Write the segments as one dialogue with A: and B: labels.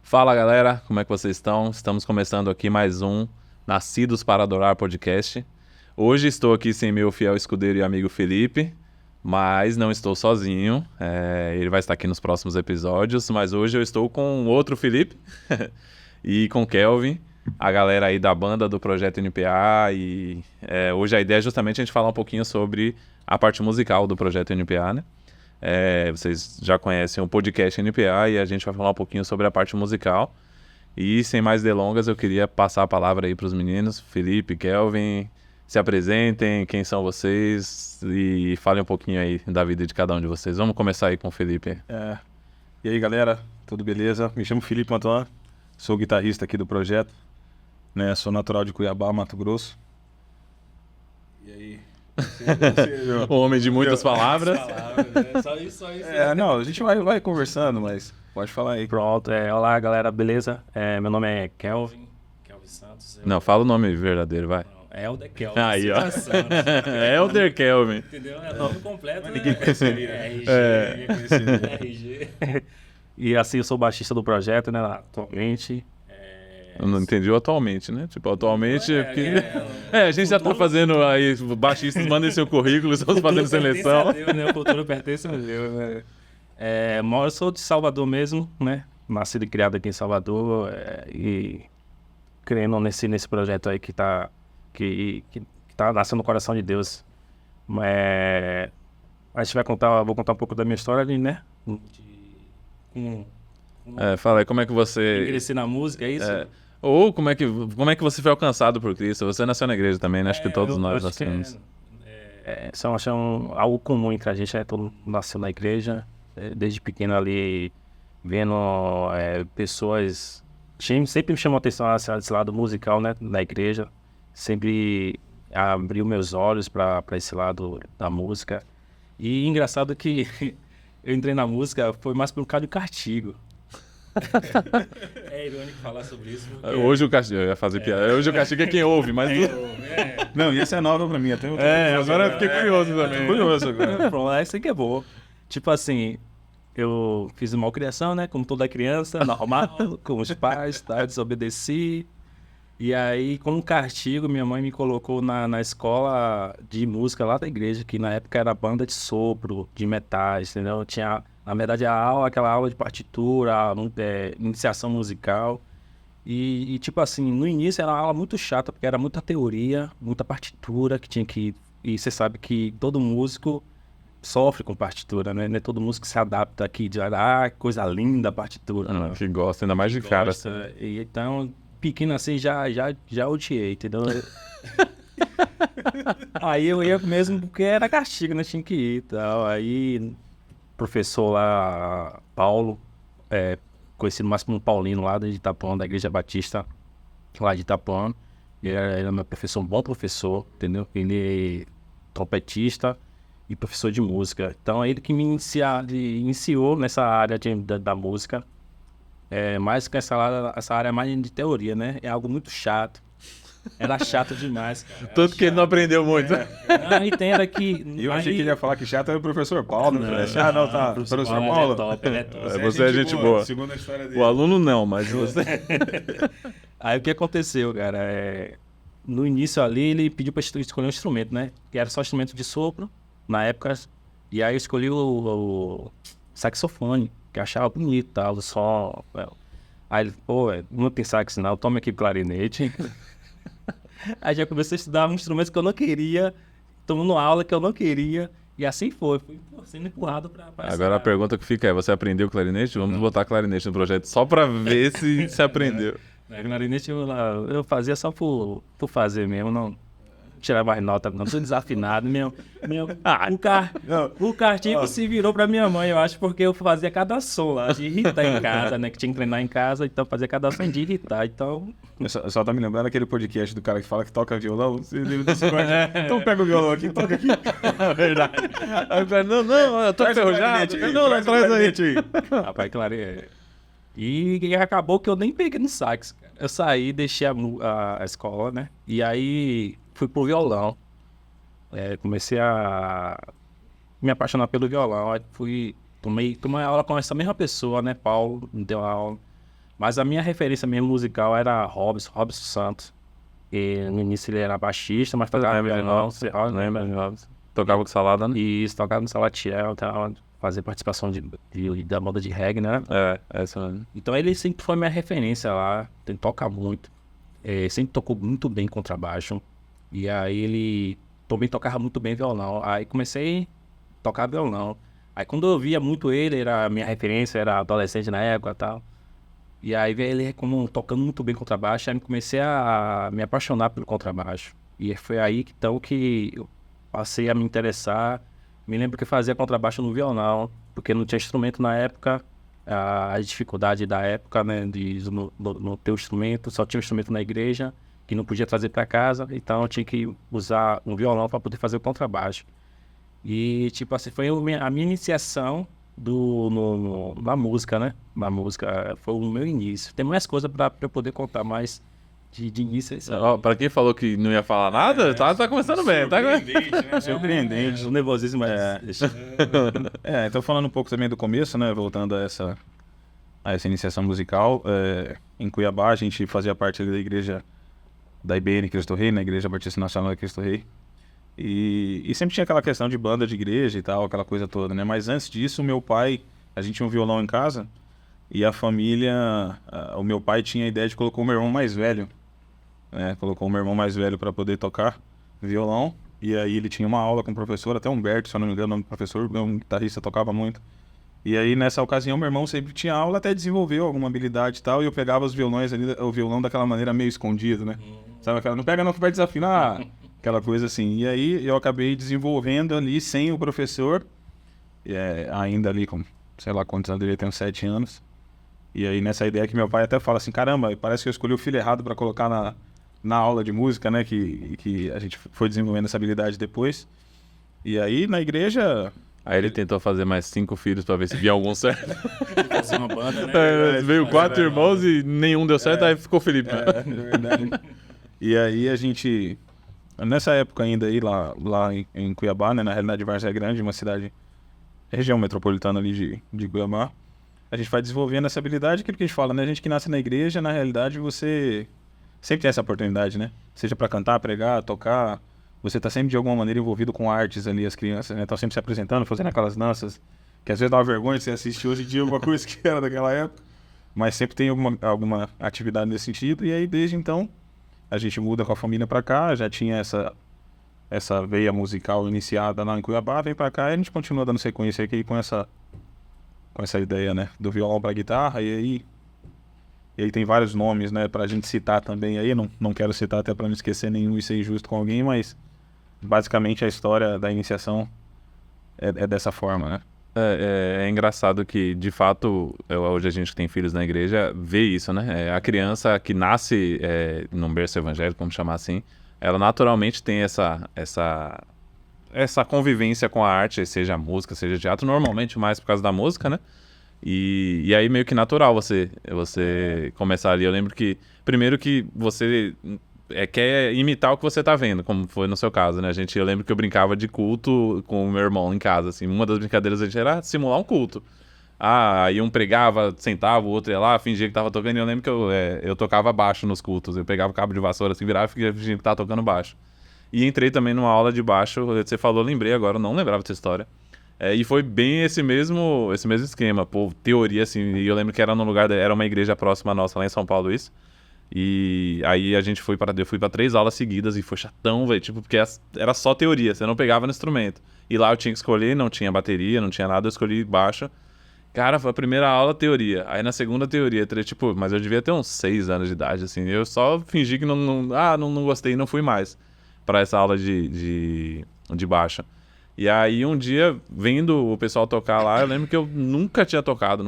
A: Fala galera, como é que vocês estão? Estamos começando aqui mais um Nascidos para Adorar podcast. Hoje estou aqui sem meu fiel escudeiro e amigo Felipe, mas não estou sozinho. Ele vai estar aqui nos próximos episódios, mas hoje eu estou com outro Felipe e com Kelvin, a galera aí da banda do Projeto NPA. E hoje a ideia é justamente a gente falar um pouquinho sobre a parte musical do Projeto NPA, né? Vocês já conhecem o podcast NPA e a gente vai falar um pouquinho sobre a parte musical. E sem mais delongas, eu queria passar a palavra aí para os meninos, Felipe, Kelvin, se apresentem, quem são vocês e falem um pouquinho aí da vida de cada um de vocês. Vamos começar aí com o Felipe.
B: E aí galera, tudo beleza? Me chamo Felipe Mantuan, sou guitarrista aqui do projeto, né? Sou natural de Cuiabá, Mato Grosso. E aí?
A: O homem de muitas palavras.
C: Né? Só isso.
B: Não, a gente vai conversando, mas pode falar aí.
C: Pronto, olá galera, beleza? Meu nome é Kelvin Santos.
A: Não, fala o nome verdadeiro, vai.
C: Helder Kelvin.
A: Aí, ó.
C: Né?
A: Helder Kelvin.
C: Entendeu? É nome completo,
B: Ninguém conheceria.
C: RG. E assim, eu sou baixista do projeto, né, atualmente.
A: Eu não entendi o atualmente, né? Tipo, atualmente... a gente já tá fazendo aí, baixistas, mandem seu currículo, estamos fazendo seleção.
C: Deus, né? O futuro pertence a Deus, né? Eu sou de Salvador mesmo, né? Nascido e criado aqui em Salvador e crendo nesse projeto aí que tá nascendo no coração de Deus. A gente vou contar um pouco da minha história ali, né?
A: Fala aí, como é que você...
C: Cresci na música, é isso?
A: Ou como é que você foi alcançado por Cristo? Você nasceu na igreja também, né? Acho que todos nós nascemos.
C: Isso é algo comum entre a gente, né? Todo mundo nasceu na igreja, desde pequeno ali, vendo pessoas... Sempre me chamou a atenção esse lado musical, né? Na igreja. Sempre abriu meus olhos para esse lado da música. E engraçado que eu entrei na música foi mais por um causa de castigo. É irônico falar sobre isso. Porque...
A: Hoje o castigo, eu ia fazer piada. Hoje o castigo é quem ouve, mas...
B: Não, e essa é nova pra mim. Até
A: agora eu fiquei curioso também.
B: Curioso agora.
C: Pronto, essa aqui é boa. Tipo assim, eu fiz uma malcriação, né? Como toda criança, normal, com os pais, tá? Eu desobedeci. E aí, como castigo, minha mãe me colocou na escola de música lá da igreja, que na época era banda de sopro, de metais, entendeu? Tinha, na verdade, aquela aula de partitura, iniciação musical. E tipo assim, no início era uma aula muito chata, porque era muita teoria, muita partitura, que tinha que... E você sabe que todo músico sofre com partitura, né? Não é todo músico que se adapta aqui, de coisa linda a partitura.
A: Não, que gosta, ainda mais de cara.
C: E então... pequeno assim, já odiei, entendeu? Aí eu ia mesmo porque era castigo, né? Tinha que ir e tal. Aí, professor lá, Paulo, conhecido mais como Paulino, lá de Itapuã, da Igreja Batista, lá de Itapuã. Ele era meu professor, um bom professor, entendeu? Ele é trompetista e professor de música. Então, ele que me iniciou nessa área da música. Mais que essa área mais de teoria, né? É algo muito chato. Era chato demais, cara.
A: Tanto que ele não aprendeu muito.
C: Não, entenda que...
B: Eu achei que ele ia falar que chato era o professor Paulo. Não, tá. Professor Paulo.
C: Ele é top.
A: Você é gente boa.
B: Segundo a história dele.
A: O aluno não, mas você...
C: Aí o que aconteceu, cara? No início ali, ele pediu pra escolher um instrumento, né? Que era só instrumento de sopro, na época. E aí eu escolhi o saxofone, que eu achava bonito, tal, o som. Aí ele, não tem sax não, toma aqui o clarinete. Aí já comecei a estudar um instrumento que eu não queria, tomando aula que eu não queria, e assim foi. Fui sendo empurrado pra
A: Agora a pergunta que fica é, você aprendeu clarinete? Vamos botar clarinete no projeto só pra ver se aprendeu.
C: Clarinete eu fazia só por fazer mesmo, não tirar mais nota, não sou desafinado mesmo. O cartinho se virou pra minha mãe, eu acho, porque eu fazia cada som lá, de irritar em casa, né? Que tinha que treinar em casa, então fazia cada som de irritar, então...
B: Eu só tá me lembrando aquele podcast do cara que fala que toca violão. Então pega o violão aqui, toca aqui.
A: É verdade. Não, eu tô enferrujado. Não, traz aí.
C: Rapaz, claro, E acabou que eu nem peguei no sax, cara. Eu saí, deixei a escola, né? E aí fui pro violão. Comecei a me apaixonar pelo violão. Aí tomei aula com essa mesma pessoa, né? Paulo me deu aula. Mas a minha referência mesmo musical era Robson Santos. E no início ele era baixista, mas tocava violão.
A: Lembra? Tocava com Salada, né?
C: E isso, tocava no Salatiel, fazer participação da moda de reggae, né?
A: Essa mesmo.
C: Então ele sempre foi minha referência lá, ele toca muito. Sempre tocou muito bem contrabaixo. E aí ele também tocava muito bem violão. Aí comecei a tocar violão. Aí quando eu via muito ele, era a minha referência, era adolescente na época e tal. E aí veio ele como tocando muito bem contrabaixo, aí comecei a me apaixonar pelo contrabaixo. E foi aí então que eu passei a me interessar. Me lembro que eu fazia contrabaixo no violão, porque não tinha instrumento na época. A dificuldade da época, né, de não ter o instrumento, só tinha um instrumento na igreja, que não podia trazer para casa, então eu tinha que usar um violão para poder fazer o contrabaixo. E, tipo assim, foi a minha iniciação na música, né? Na música, foi o meu início. Tem mais coisa para eu poder contar, mas de início é isso.
A: Pra quem falou que não ia falar nada, tá começando bem. Tá...
B: Surpreendente, né? Surpreendente.
C: O nervosismo
B: Então falando um pouco também do começo, né? Voltando a essa iniciação musical. Em Cuiabá, a gente fazia parte da igreja da IBN Cristo Rei, na Igreja Batista Nacional de Cristo Rei. E sempre tinha aquela questão de banda de igreja e tal, aquela coisa toda, né? Mas antes disso, a gente tinha um violão em casa e a família, o meu pai tinha a ideia de colocar o meu irmão mais velho, né? Colocou o meu irmão mais velho para poder tocar violão. E aí ele tinha uma aula com o professor, até Humberto, se eu não me engano, o nome do professor, um guitarrista, tocava muito. E aí nessa ocasião meu irmão sempre tinha aula, até desenvolveu alguma habilidade e tal, e eu pegava os violões ali, o violão daquela maneira meio escondido, né? Sabe aquela, não pega não que vai desafinar, aquela coisa assim. E aí eu acabei desenvolvendo ali sem o professor, ainda ali com, sei lá quantos anos, eu tenho 7 anos. E aí nessa ideia que meu pai até fala assim, caramba, parece que eu escolhi o filho errado para colocar na aula de música, né? Que a gente foi desenvolvendo essa habilidade depois. E aí na igreja...
A: Aí ele tentou fazer mais 5 filhos pra ver se via algum certo.
C: Fazer uma banda, né?
A: Veio 4 irmãos e nenhum deu certo, aí ficou Felipe.
B: Verdade. E aí a gente... Nessa época ainda aí, lá em Cuiabá, né? Na realidade, Várzea Grande, uma cidade... Região metropolitana ali de Cuiabá. A gente vai desenvolvendo essa habilidade, aquilo que a gente fala, né? A gente que nasce na igreja, na realidade, você sempre tem essa oportunidade, né? Seja pra cantar, pregar, tocar... Você tá sempre de alguma maneira envolvido com artes ali, as crianças, né? Estão sempre se apresentando, fazendo aquelas danças, que às vezes dá uma vergonha de você assistir hoje em dia alguma coisa que era daquela época, mas sempre tem alguma atividade nesse sentido, e aí desde então a gente muda com a família pra cá, já tinha essa veia musical iniciada lá em Cuiabá, vem pra cá e a gente continua dando sequência aqui com essa ideia, né? Do violão pra guitarra, e aí tem vários nomes, né, pra gente citar também aí, não quero citar até pra não esquecer nenhum e ser injusto com alguém, mas basicamente a história da iniciação é dessa forma, né?
A: É engraçado que, de fato, hoje a gente que tem filhos na igreja vê isso, né? A criança que nasce num berço evangélico, vamos chamar assim, ela naturalmente tem essa convivência com a arte, seja a música, seja teatro, normalmente mais por causa da música, né? E aí meio que natural você começar ali. Eu lembro que, primeiro que você quer imitar o que você tá vendo, como foi no seu caso, né? Eu lembro que eu brincava de culto com o meu irmão em casa, assim. Uma das brincadeiras a gente era simular um culto. Aí um pregava, sentava, o outro ia lá, fingia que tava tocando. E eu lembro que eu tocava baixo nos cultos. Eu pegava o cabo de vassoura, assim, virava e fingia que tava tocando baixo. E entrei também numa aula de baixo. Você falou, lembrei agora, eu não lembrava dessa história. E foi bem esse mesmo esquema, pô, teoria, assim. E eu lembro que era num lugar, era uma igreja próxima nossa, lá em São Paulo, isso. E aí eu fui pra 3 aulas seguidas e foi chatão, velho, tipo, porque era só teoria, você não pegava no instrumento. E lá eu tinha que escolher, não tinha bateria, não tinha nada, eu escolhi baixo. Cara, foi a primeira aula, teoria. Aí na segunda, teoria, tipo, mas eu devia ter uns 6 anos de idade, assim. Eu só fingi que não gostei e não fui mais pra essa aula de baixo. E aí um dia, vendo o pessoal tocar lá, eu lembro que eu nunca tinha tocado,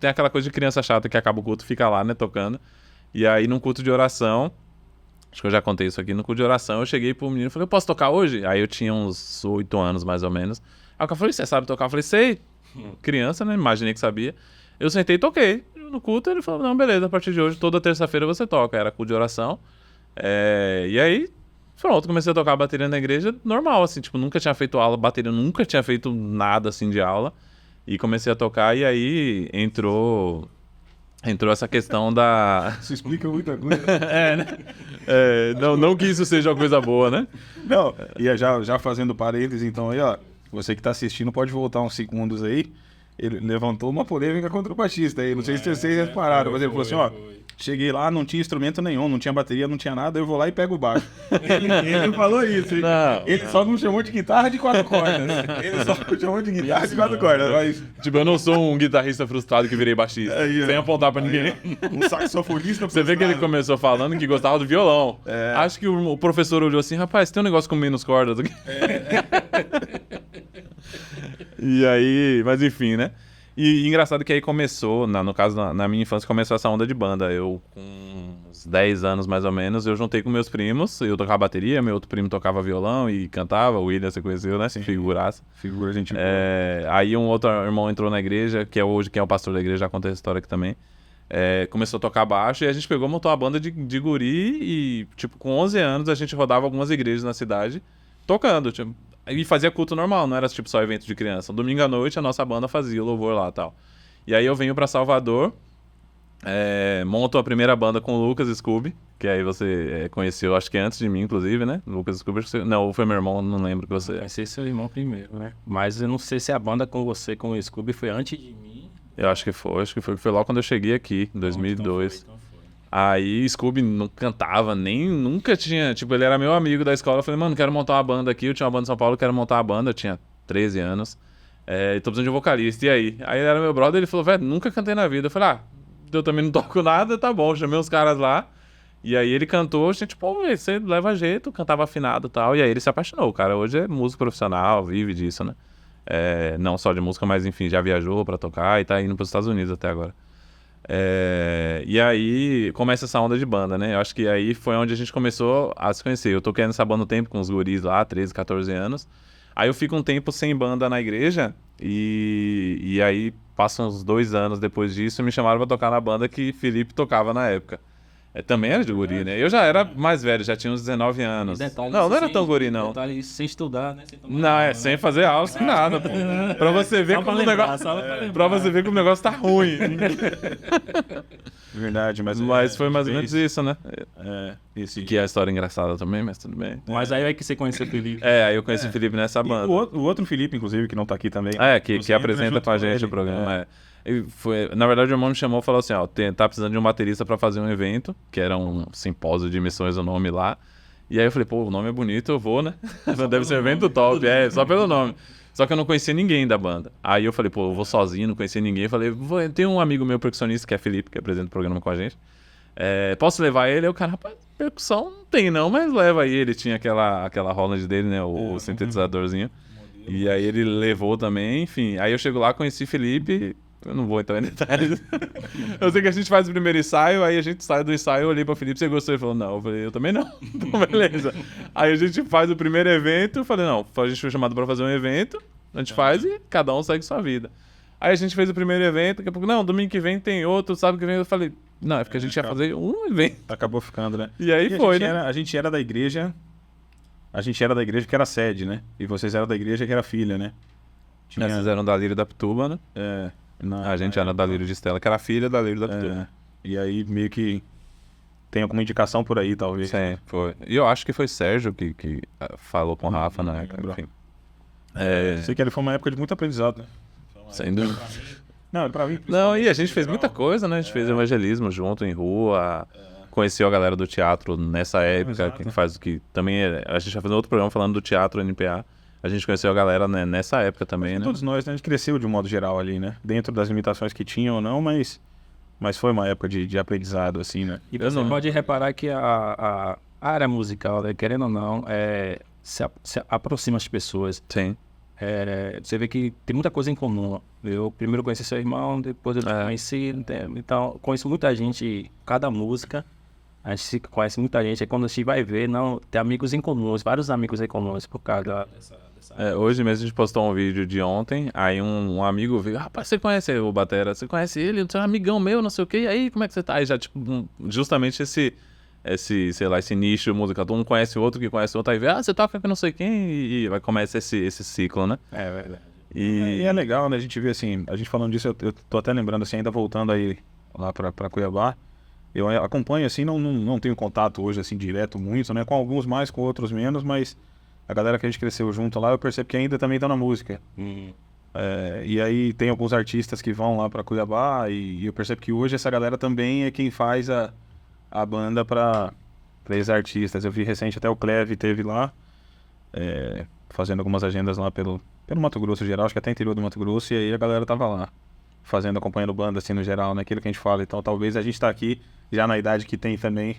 A: tem aquela coisa de criança chata que acaba o culto, fica lá, né, tocando. E aí num culto de oração, acho que eu já contei isso aqui, no culto de oração eu cheguei pro menino e falei, eu posso tocar hoje? Aí eu tinha uns 8 anos mais ou menos. Aí o cara falou, você sabe tocar? Eu falei, sei. Criança, né, imaginei que sabia. Eu sentei e toquei. No culto ele falou, não, beleza, a partir de hoje, toda terça-feira você toca. Era culto de oração. E aí... Pronto, comecei a tocar bateria na igreja normal, assim, tipo, nunca tinha feito aula, bateria, nunca tinha feito nada, assim, de aula. E comecei a tocar e aí entrou entrou essa questão da...
B: Isso explica muita coisa.
A: né? Não que isso seja uma coisa boa, né?
B: Não, e já fazendo parênteses, então aí, ó, você que tá assistindo pode voltar uns segundos aí. Ele levantou uma polêmica contra o baixista aí. Não sei se vocês repararam, mas ele falou assim, ó, cheguei lá, não tinha instrumento nenhum, não tinha bateria, não tinha nada, eu vou lá e pego o baixo. Ele falou isso. Ele só não chamou de guitarra de 4 cordas. Ele só chamou de guitarra de 4 cordas. Mas...
A: Tipo, eu não sou um guitarrista frustrado que virei baixista.
B: Aí,
A: sem apontar pra ninguém.
B: Um saxofonista
A: Você vê que ele começou falando que gostava do violão. Acho que o professor olhou assim, rapaz, tem um negócio com menos cordas aqui. E aí, mas enfim, né? E engraçado que aí começou, no caso, na minha infância, começou essa onda de banda. Eu, com uns 10 anos mais ou menos, eu juntei com meus primos. Eu tocava bateria, meu outro primo tocava violão e cantava. O William, você conheceu, né? Sim. Figuraça.
B: Figura, gente.
A: Aí um outro irmão entrou na igreja, que é hoje quem é o pastor da igreja, já contei essa história aqui também. Começou a tocar baixo e a gente pegou, montou a banda de guri e, tipo, com 11 anos a gente rodava algumas igrejas na cidade tocando, tipo... E fazia culto normal, não era tipo só evento de criança. Domingo à noite a nossa banda fazia o louvor lá e tal. E aí eu venho pra Salvador, monto a primeira banda com o Lucas Scooby, que aí você conheceu, acho que antes de mim, inclusive, né? Lucas Scooby, não, foi meu irmão, não lembro que você...
C: Conheci seu irmão primeiro, né? Mas eu não sei se a banda com você, com o Scooby, foi antes de mim.
A: Eu acho que foi logo quando eu cheguei aqui, em 2002. Então foi. Aí Scooby não cantava, nunca tinha, tipo, ele era meu amigo da escola, eu falei, mano, quero montar uma banda aqui, eu tinha uma banda em São Paulo, quero montar uma banda, eu tinha 13 anos, e tô precisando de um vocalista, e aí? Aí ele era meu brother, ele falou, velho, nunca cantei na vida, eu falei, eu também não toco nada, tá bom, chamei uns caras lá, e aí ele cantou, a gente, pô, você leva jeito, cantava afinado e tal, e aí ele se apaixonou, o cara hoje é músico profissional, vive disso, né, não só de música, mas enfim, já viajou pra tocar e tá indo pros Estados Unidos até agora. E aí começa essa onda de banda, né? Eu acho que aí foi onde a gente começou a se conhecer. Eu toquei nessa banda um tempo com os guris lá, 13, 14 anos. Aí eu fico um tempo sem banda na igreja e aí passam uns 2 anos depois disso me chamaram pra tocar na banda que Felipe tocava na época. Também era de guri, né? Eu já era mais velho, já tinha uns 19 anos. Não era tão guri, não.
C: Detalhe, sem estudar, né?
A: Não, sem fazer aula, sem nada, pô. Pra você ver como o negócio... Pra você ver como o negócio tá ruim.
B: Verdade,
A: mas foi mais ou menos isso, né? Que é a história engraçada também, mas tudo bem.
C: Mas aí é que você conheceu o Felipe.
A: Aí eu conheci o Felipe nessa banda.
B: O outro Felipe, inclusive, que não tá aqui também.
A: Que apresenta com a gente o programa. Na verdade, o irmão me chamou e falou assim, tá precisando de um baterista pra fazer um evento, que era um simpósio de missões, o nome lá. E aí eu falei, pô, o nome é bonito, eu vou, né? Deve ser um evento top, só pelo nome. Só que eu não conhecia ninguém da banda. Aí eu falei, pô, eu vou sozinho, não conhecia ninguém. Eu falei, tem um amigo meu percussionista, que é Felipe, que apresenta o programa com a gente. Posso levar ele? Aí o cara, rapaz, percussão não tem não, mas leva aí. Ele tinha aquela Holland dele, né, o sintetizadorzinho. E aí ele levou também, enfim. Aí eu chego lá, conheci Felipe... Eu não vou entrar em detalhes. Eu sei que a gente faz o primeiro ensaio, aí a gente sai do ensaio, eu olhei pra Felipe, você gostou? Ele falou, não. Eu falei, eu também não. Então, beleza. Aí a gente faz o primeiro evento, eu falei, não, a gente foi chamado pra fazer um evento, a gente faz e cada um segue sua vida. Aí a gente fez o primeiro evento, daqui a pouco, não, domingo que vem tem outro, sábado que vem eu falei, não, é porque a gente ia fazer um evento.
B: Acabou ficando, né?
A: E aí foi, né?
B: A gente era da igreja, que era sede, né? E vocês eram da igreja que era filha, né?
A: Vocês eram da Lírio da Pituba, né? A gente era da Lírio de Estela, que era filha da Lírio da Pituba.
B: E aí meio que tem alguma indicação por aí, talvez.
A: Sim, foi. E eu acho que foi Sérgio que falou com o Rafa na época. Enfim.
B: Sei que ele foi uma época de muito aprendizado, né?
A: Sem dúvida.
B: Não, pra mim.
A: Não, e a gente fez muita coisa, né? A gente fez evangelismo junto em rua, conheceu a galera do teatro nessa época, que faz o que também a gente vai fazer outro programa falando do teatro NPA. A gente conheceu a galera, né, nessa época também, né?
B: Todos nós, né? A gente cresceu de um modo geral ali, né? Dentro das limitações que tinham ou não, mas foi uma época de aprendizado, assim, né?
C: E você pode reparar que a área musical, né, querendo ou não, se aproxima as pessoas.
A: Sim.
C: Você vê que tem muita coisa em comum. Eu primeiro conheci seu irmão, depois eu conheci. Então, conheço muita gente, cada música. A gente conhece muita gente. Aí quando a gente vai ver, tem amigos em comuns, vários amigos em comuns por causa dessa
A: hoje mesmo a gente postou um vídeo de ontem, aí um amigo veio, rapaz, você conhece o Batera? Você conhece ele? Você é um amigão meu, não sei o quê. E aí, como é que você tá? Aí já, tipo, justamente esse, sei lá, esse nicho musical. Todo mundo conhece o outro, que conhece o outro. Aí vê, você toca com não sei quem. E vai começar esse ciclo, né?
B: É verdade. E é legal, né? A gente vê assim, a gente falando disso, eu tô até lembrando assim, ainda voltando aí lá pra Cuiabá. Eu acompanho, assim, não tenho contato hoje, assim, direto muito, né? Com alguns mais, com outros menos, mas a galera que a gente cresceu junto lá, eu percebo que ainda também tá na música. E aí tem alguns artistas que vão lá pra Cuiabá e eu percebo que hoje essa galera também é quem faz a banda pra esses artistas. Eu vi recente até o Cleve teve lá, fazendo algumas agendas lá pelo Mato Grosso geral, acho que até interior do Mato Grosso, e aí a galera tava lá, acompanhando banda assim no geral, né? Aquilo que a gente fala. Então talvez a gente tá aqui já na idade que tem também,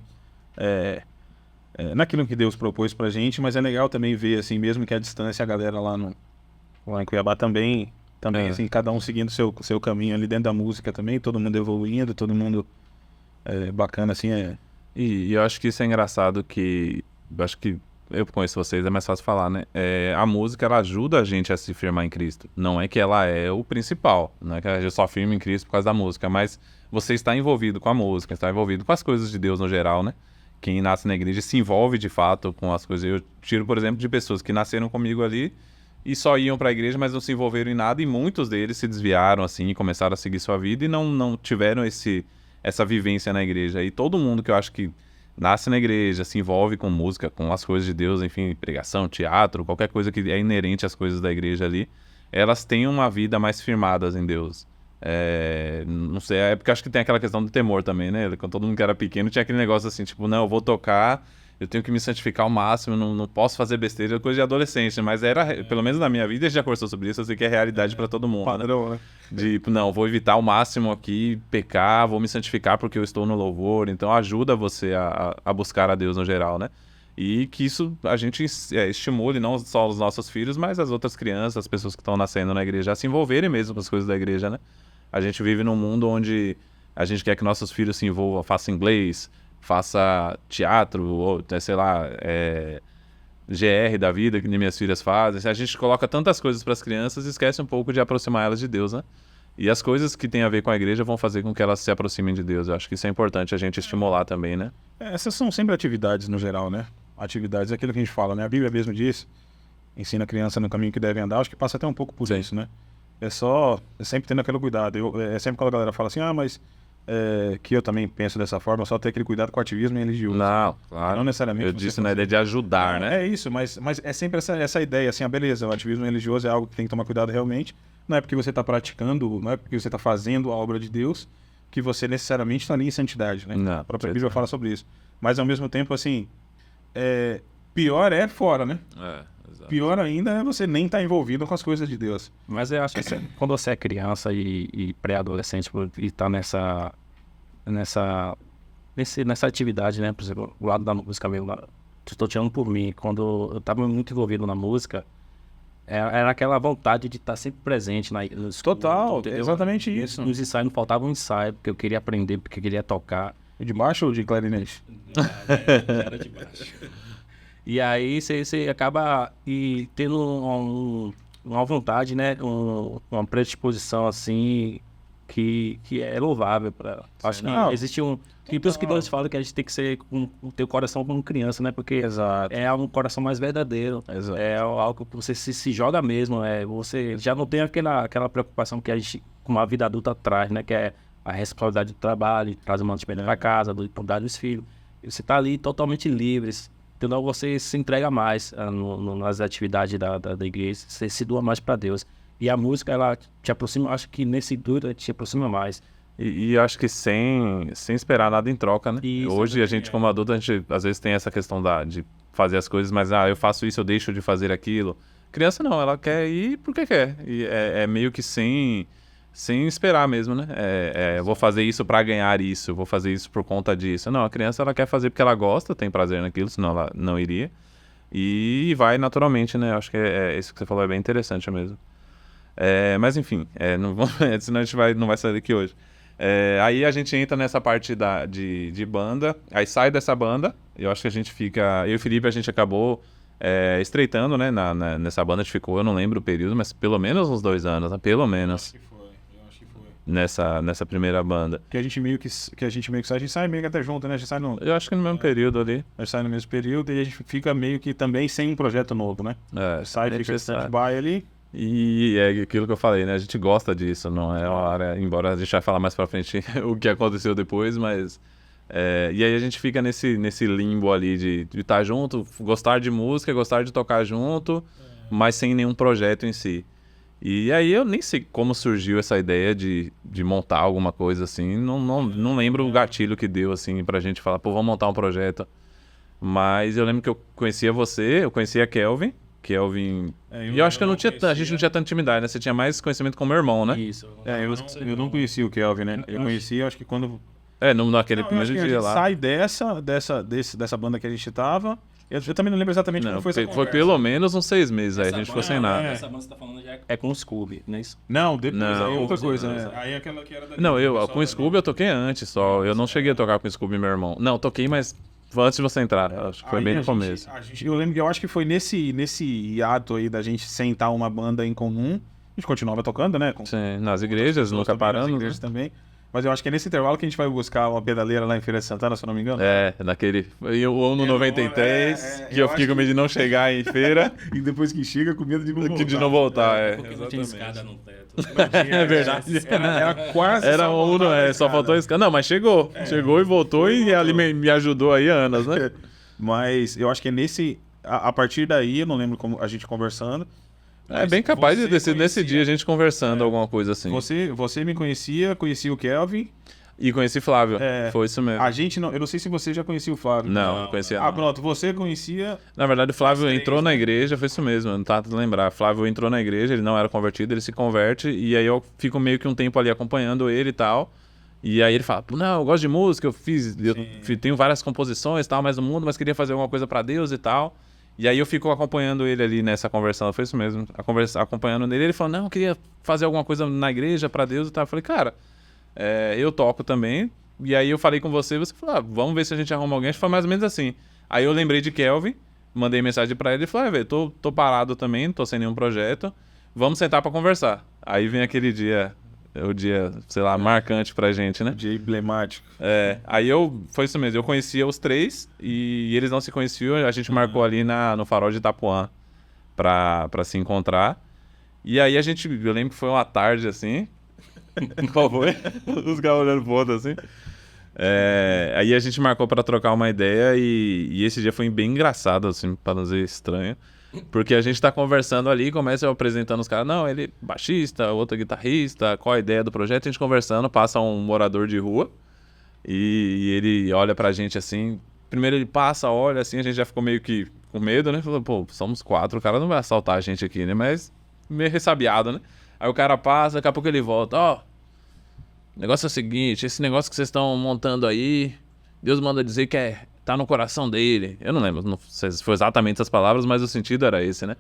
B: naquilo que Deus propôs pra gente, mas é legal também ver, assim, mesmo que a distância, a galera lá em Cuiabá também assim, cada um seguindo seu caminho ali dentro da música também, todo mundo evoluindo, todo mundo bacana, assim,
A: E eu acho que isso é engraçado eu acho que eu conheço vocês, é mais fácil falar, né? A música, ela ajuda a gente a se firmar em Cristo. Não é que ela é o principal, não é que a gente só firma em Cristo por causa da música, mas você está envolvido com a música, está envolvido com as coisas de Deus no geral, né? Quem nasce na igreja se envolve de fato com as coisas. Eu tiro, por exemplo, de pessoas que nasceram comigo ali e só iam para a igreja, mas não se envolveram em nada, e muitos deles se desviaram assim e começaram a seguir sua vida e não tiveram essa vivência na igreja. E todo mundo que eu acho que nasce na igreja, se envolve com música, com as coisas de Deus, enfim, pregação, teatro, qualquer coisa que é inerente às coisas da igreja ali, elas têm uma vida mais firmadas em Deus. Não sei, é porque acho que tem aquela questão do temor também, né? Quando todo mundo que era pequeno tinha aquele negócio assim, tipo, não, eu vou tocar, eu tenho que me santificar ao máximo, não posso fazer besteira, coisa de adolescente, mas pelo menos na minha vida, a gente já conversou sobre isso, eu sei que é realidade pra todo mundo,
B: padrão, né?
A: Não, vou evitar ao máximo aqui, pecar, vou me santificar porque eu estou no louvor, então ajuda você a buscar a Deus no geral, né? E que isso a gente estimule não só os nossos filhos, mas as outras crianças, as pessoas que estão nascendo na igreja, a se envolverem mesmo com as coisas da igreja, né? A gente vive num mundo onde a gente quer que nossos filhos se envolvam, façam inglês, faça teatro, ou sei lá, GR da vida, que nem minhas filhas fazem. A gente coloca tantas coisas para as crianças e esquece um pouco de aproximar elas de Deus, né? E as coisas que têm a ver com a igreja vão fazer com que elas se aproximem de Deus. Eu acho que isso é importante a gente estimular também, né?
B: Essas são sempre atividades no geral, né? Atividades, é aquilo que a gente fala, né? A Bíblia mesmo diz, ensina a criança no caminho que deve andar, acho que passa até um pouco por isso, né? É sempre tendo aquele cuidado. Sempre quando a galera fala assim, mas que eu também penso dessa forma, só ter aquele cuidado com o ativismo religioso.
A: Não, claro.
B: Não necessariamente.
A: Eu disse na ideia de ajudar, né?
B: É isso, mas é sempre essa ideia, assim, beleza, o ativismo religioso é algo que tem que tomar cuidado realmente. Não é porque você está praticando, não é porque você está fazendo a obra de Deus que você necessariamente está ali em santidade, né?
A: Não,
B: a própria Bíblia fala sobre isso. Mas ao mesmo tempo, assim, pior é fora, né?
A: Exato.
B: Pior ainda é você nem estar envolvido com as coisas de Deus.
C: Mas eu acho que quando você é criança e pré-adolescente e tá nessa atividade, né? Por exemplo, o lado da música mesmo, estou tirando por mim. Quando eu estava muito envolvido na música, era aquela vontade de estar sempre presente nos
B: Total, exatamente isso.
C: Nos ensaios não faltava um ensaio, porque eu queria aprender, porque eu queria tocar.
B: De baixo ou de clarinete?
C: Era de baixo. E aí você acaba tendo uma vontade, né? Uma predisposição assim que é louvável. Acho que existe e por isso que Deus fala que a gente tem que ter o coração como criança, né? Porque
B: Exato.
C: é um coração mais verdadeiro.
B: Exato.
C: É algo que você se joga mesmo. Você já não tem aquela preocupação que a gente, com a vida adulta, traz, né? Que é a responsabilidade do trabalho, trazer uma despesa para casa, cuidar dos filhos. E você tá ali totalmente livre. Então você se entrega mais nas atividades da igreja, você se doa mais para Deus. E a música, ela te aproxima, acho que nesse duro te aproxima mais.
A: E acho que sem esperar nada em troca, né?
C: Isso,
A: hoje a gente, como adulto, a gente às vezes tem essa questão de fazer as coisas, mas eu faço isso, eu deixo de fazer aquilo. Criança não, ela quer ir porque quer. E é meio que sem esperar mesmo, né? Eu vou fazer isso para ganhar isso, eu vou fazer isso por conta disso. Não, a criança ela quer fazer porque ela gosta, tem prazer naquilo, senão ela não iria. E vai naturalmente, né? Acho que isso que você falou é bem interessante mesmo. Mas enfim, não vamos, senão a gente não vai sair daqui hoje. Aí a gente entra nessa parte de banda, aí sai dessa banda, eu acho que a gente fica... Eu e o Felipe, a gente acabou estreitando, né? Nessa banda a gente ficou, eu não lembro o período, mas pelo menos uns 2 anos, né? Pelo menos.
B: Eu acho que foi.
A: Nessa primeira banda.
B: Que a gente meio que sai, a gente sai meio que até junto, né? A gente sai
A: Eu acho que no mesmo período ali.
B: A gente sai no mesmo período e a gente fica meio que também sem um projeto novo, né? Sai, fica stand-by ali.
A: E é aquilo que eu falei, né? A gente gosta disso, não é uma área, embora a gente vai falar mais pra frente o que aconteceu depois, mas... e aí a gente fica nesse limbo ali de estar junto, gostar de música, gostar de tocar junto, mas sem nenhum projeto em si. E aí eu nem sei como surgiu essa ideia de montar alguma coisa assim, não lembro o gatilho que deu assim pra gente falar, pô, vamos montar um projeto. Mas eu lembro que eu conhecia você, eu conhecia a Kelvin. E eu acho que a gente não tinha tanta intimidade, né? Você tinha mais conhecimento com o meu irmão, né?
C: Isso.
B: Eu não conhecia o Kelvin, né? Eu conhecia, acho que quando...
A: Naquele
B: Não, eu acho
A: primeiro
B: que a
A: dia
B: gente
A: lá.
B: sai dessa banda que a gente tava. Eu também não lembro exatamente como foi essa
A: Foi
B: conversa.
A: pelo menos uns 6 meses aí, a gente ficou sem nada.
C: Essa banda que você tá falando já é com o Scooby, não é isso?
B: Não, depois
A: Não.
B: aí é outra coisa, né? Aí aquela que era da...
A: Não,
B: pessoal
A: com o
B: da-
A: Scooby eu toquei antes só. Eu não cheguei a tocar com o Scooby, meu irmão. Não, toquei, mas foi antes de você entrar. Acho que foi
B: Aí
A: bem
B: a
A: no
B: gente-
A: começo.
B: eu lembro que eu acho que foi nesse hiato aí da gente sentar uma banda em comum. A gente continuava tocando, né? Com
A: Sim, nas igrejas,
B: pessoas
A: nunca
B: também, nas
A: parando. Né?
B: igrejas também. Mas eu acho que é nesse intervalo que a gente vai buscar uma pedaleira lá em Feira de Santana, se eu não me engano.
A: Naquele. O ano 93, que
B: eu
A: eu fiquei
B: acho
A: com medo de não chegar em feira,
B: E depois que chega, com medo de não voltar.
A: de não voltar.
C: Porque não tinha escada no teto.
A: É verdade.
B: Era quase
A: Era
B: só
A: um,
B: voltar a
A: só
B: escada.
A: faltou a escada. Não, mas chegou. Chegou e voltou e
B: voltou.
A: ali me ajudou aí, Anas, né?
B: Mas eu acho que é nesse... A partir daí, eu não lembro como a gente conversando.
A: É bem capaz de
B: você
A: ter sido nesse
B: conhecia-
A: dia a gente conversando alguma coisa assim.
B: Você me conhecia o Kelvin.
A: E conheci Flávio.
B: É.
A: Foi isso mesmo.
B: A gente não... Eu não sei se você já conhecia o Flávio.
A: Não, não conhecia.
B: Ah,
A: Não.
B: pronto. Você conhecia...
A: Na verdade, o Flávio
B: três,
A: entrou
B: né?
A: na igreja, foi isso mesmo, eu não tava tentando lembrar. Flávio entrou na igreja, ele não era convertido, ele se converte, e aí eu fico meio que um tempo ali acompanhando ele e tal. E aí ele fala, "Pô, não, eu gosto de música, tenho várias composições e tal, mais no mundo, mas queria fazer alguma coisa pra Deus e tal. E aí eu fico acompanhando ele ali nessa conversão, foi isso mesmo, acompanhando ele, ele falou, não, eu queria fazer alguma coisa na igreja pra Deus e tal. Eu falei, cara, eu toco também. E aí eu falei com você falou, vamos ver se a gente arruma alguém. Acho que foi mais ou menos assim. Aí eu lembrei de Kelvin, mandei mensagem pra ele e falei, velho, tô parado também, tô sem nenhum projeto, vamos sentar pra conversar. Aí vem aquele dia, o dia, sei lá, marcante pra gente, né?
B: De emblemático.
A: Aí foi isso mesmo, eu conhecia os três e eles não se conheciam, a gente marcou ali no farol de Itapuã pra se encontrar. E aí eu lembro que foi uma tarde assim, qual foi? Os caras olhando pro outro assim. Aí a gente marcou pra trocar uma ideia e esse dia foi bem engraçado, assim, pra não dizer estranho. Porque a gente tá conversando ali, começa eu apresentando os caras, não, ele é baixista, outro guitarrista, qual a ideia do projeto, a gente conversando, passa um morador de rua e ele olha pra gente assim, primeiro ele passa, olha assim, a gente já ficou meio que com medo, né? Falou, pô, somos 4, o cara não vai assaltar a gente aqui, né? Mas meio ressabiado, né? Aí o cara passa, daqui a pouco ele volta, o negócio é o seguinte, esse negócio que vocês estão montando aí, Deus manda dizer que tá no coração dele. Eu não lembro, não sei se foi exatamente essas palavras, mas o sentido era esse, né?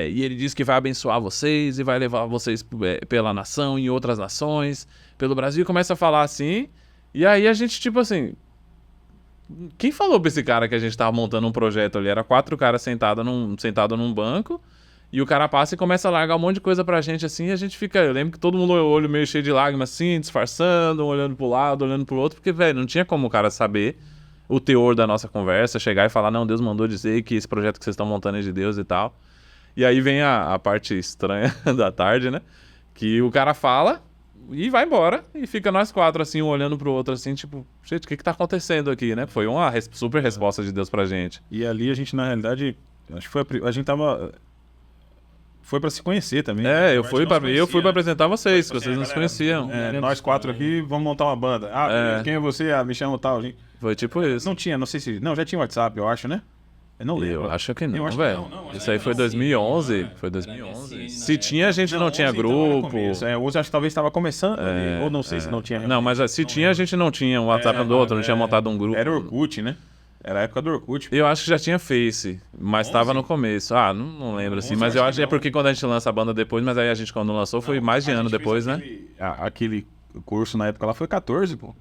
A: E ele diz que vai abençoar vocês e vai levar vocês pela nação, em outras nações, pelo Brasil. Começa a falar assim, e aí a gente, tipo assim... Quem falou pra esse cara que a gente tava montando um projeto ali? Era 4 caras sentados num banco, e o cara passa e começa a largar um monte de coisa pra gente assim, e a gente fica... Eu lembro que todo mundo o olho meio cheio de lágrimas assim, disfarçando, um olhando pro lado, olhando pro outro, porque, velho, não tinha como o cara saber o teor da nossa conversa, chegar e falar, não, Deus mandou dizer que esse projeto que vocês estão montando é de Deus e tal. E aí vem a parte estranha da tarde, né? Que o cara fala e vai embora, e fica nós 4 assim, um olhando pro outro assim, tipo, gente, o que tá acontecendo aqui, né? Foi uma super resposta de Deus pra gente.
B: E ali a gente, na realidade, acho que a gente tava... Foi pra se conhecer também.
A: Eu fui pra apresentar vocês, que vocês não se conheciam.
B: Nós 4 aqui, vamos montar uma banda. Quem é você? Me chama tal, gente.
A: Foi tipo isso.
B: Não tinha, não sei se... Não, já tinha WhatsApp, eu acho, né? Eu não lembro.
A: Eu acho que não,
B: Eu acho que
A: velho.
B: não,
A: Isso aí foi 2011. Foi 2011. Se tinha, a gente não tinha
B: 11, então, era
A: grupo.
B: começo. Hoje acho que talvez estava começando, ou não sei se não tinha.
A: Não, mas se tinha, a gente não tinha um WhatsApp um do outro, não tinha montado um grupo.
B: Era Orkut, né? Era a época do Orkut.
A: Eu acho que já tinha Face, mas estava no começo. Não lembro assim,
B: 11
A: mas eu
B: acho
A: acho
B: que
A: que é
B: não.
A: porque quando a gente lança a banda depois, mas aí a gente quando lançou foi mais de ano depois, né?
B: Aquele curso na época lá foi 14, pô.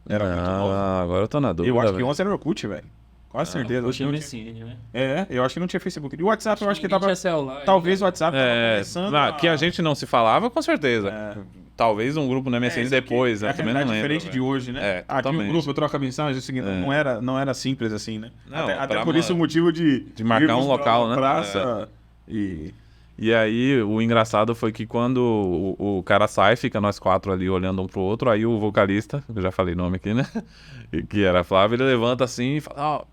B: Era muito novo.
A: Agora eu tô na dúvida.
B: Eu acho que
A: velho.
B: 11 era Orkut, velho. Quase certeza.
C: Eu
B: Acho que
C: tinha
B: não
C: MSN, né?
B: eu acho que não tinha Facebook. E o WhatsApp eu acho que
C: Ninguém
B: tava...
C: tinha celular,
B: Talvez o
C: né?
B: WhatsApp tava começando
A: Que a gente não se falava, com certeza. Talvez um grupo no MSN depois, né?
B: É
A: Também não lembro.
B: diferente
A: velho.
B: de hoje, né? Aqui o
A: totalmente.
B: grupo troca mensagem, é o seguinte, não era simples assim, né?
A: Não,
B: até
A: pra
B: por isso o motivo de
A: marcar
B: irmos
A: um
B: pra
A: local,
B: uma
A: né?
B: praça e
A: E aí, o engraçado foi que quando o cara sai, fica nós 4 ali olhando um pro outro, aí o vocalista, eu já falei nome aqui, né? Que era Flávio, ele levanta assim e fala,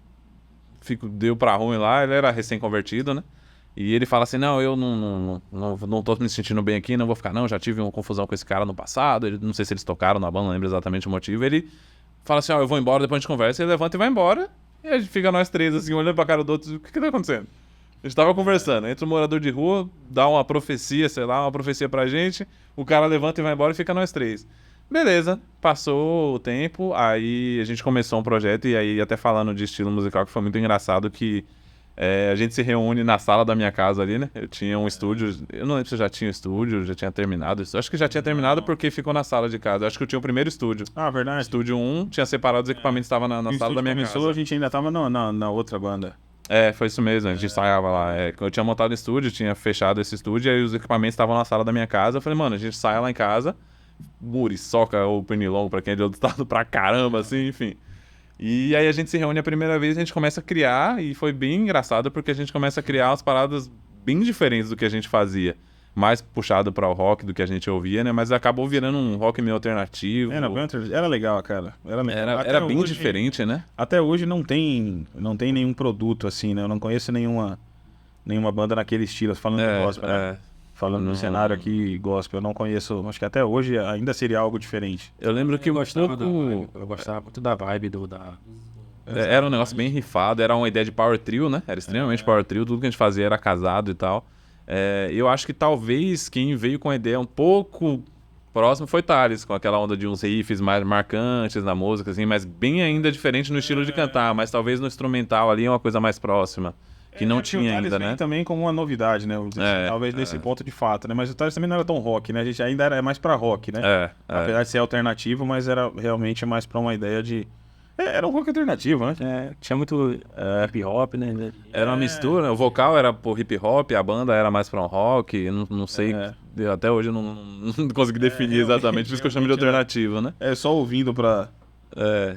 A: deu pra ruim lá, ele era recém-convertido, né? E ele fala assim, não, eu não tô me sentindo bem aqui, não vou ficar não, já tive uma confusão com esse cara no passado, não sei se eles tocaram na banda, não lembro exatamente o motivo, ele fala assim, eu vou embora, depois a gente conversa, ele levanta e vai embora, e a gente fica nós 3 assim, olhando pra cara do outro, o que tá acontecendo? A gente tava conversando, entra um morador de rua, dá uma profecia, sei lá, uma profecia pra gente, o cara levanta e vai embora e fica nós 3. Beleza, passou o tempo, aí a gente começou um projeto, e aí até falando de estilo musical, que foi muito engraçado, que a gente se reúne na sala da minha casa ali, né? Eu tinha um estúdio, eu não lembro se eu já tinha estúdio, já tinha terminado. Acho que já tinha terminado porque ficou na sala de casa. Acho que eu tinha o primeiro estúdio.
B: Ah, verdade.
A: Estúdio 1, tinha separado os equipamentos, estava na sala da minha casa.
B: A gente ainda tava na outra banda.
A: Foi isso mesmo, a gente ensaiava lá. Eu tinha montado o estúdio, tinha fechado esse estúdio, e aí os equipamentos estavam na sala da minha casa. Eu falei, mano, a gente sai lá em casa, muriçoca ou pernilongo, pra quem é de outro estado, pra caramba, assim, enfim. E aí a gente se reúne a primeira vez, a gente começa a criar, e foi bem engraçado porque a gente começa a criar umas paradas bem diferentes do que a gente fazia. Mais puxado para o rock do que a gente ouvia, né? Mas acabou virando um rock meio alternativo.
B: Era legal, cara.
A: Era bem hoje, diferente, né?
B: Até hoje não tem nenhum produto assim, né? Eu não conheço nenhuma banda naquele estilo, falando de gospel, né? Falando do cenário aqui, gospel, eu não conheço. Acho que até hoje ainda seria algo diferente.
A: Eu lembro que
C: eu gostava muito da vibe
A: era um negócio bem rifado, era uma ideia de power trio, né? Era extremamente power trio, tudo que a gente fazia era casado e tal. Eu acho que talvez quem veio com a ideia um pouco próximo foi Thales, com aquela onda de uns riffs mais marcantes na música, assim, mas bem ainda diferente no estilo de cantar, mas talvez no instrumental ali é uma coisa mais próxima. Que não tinha ainda, né?
B: Também como uma novidade, né? Talvez nesse ponto de fato, né? Mas o Thales também não era tão rock, né? A gente ainda era mais pra rock, né? Apesar de ser alternativo, mas era realmente mais pra uma ideia de... Era um rock alternativo, né?
C: Tinha muito hip hop, né?
A: Era uma mistura, o vocal era pro hip hop, a banda era mais pra um rock, não sei, até hoje eu não consegui definir exatamente, por isso que eu chamo de alternativo, né?
B: Só ouvindo pra...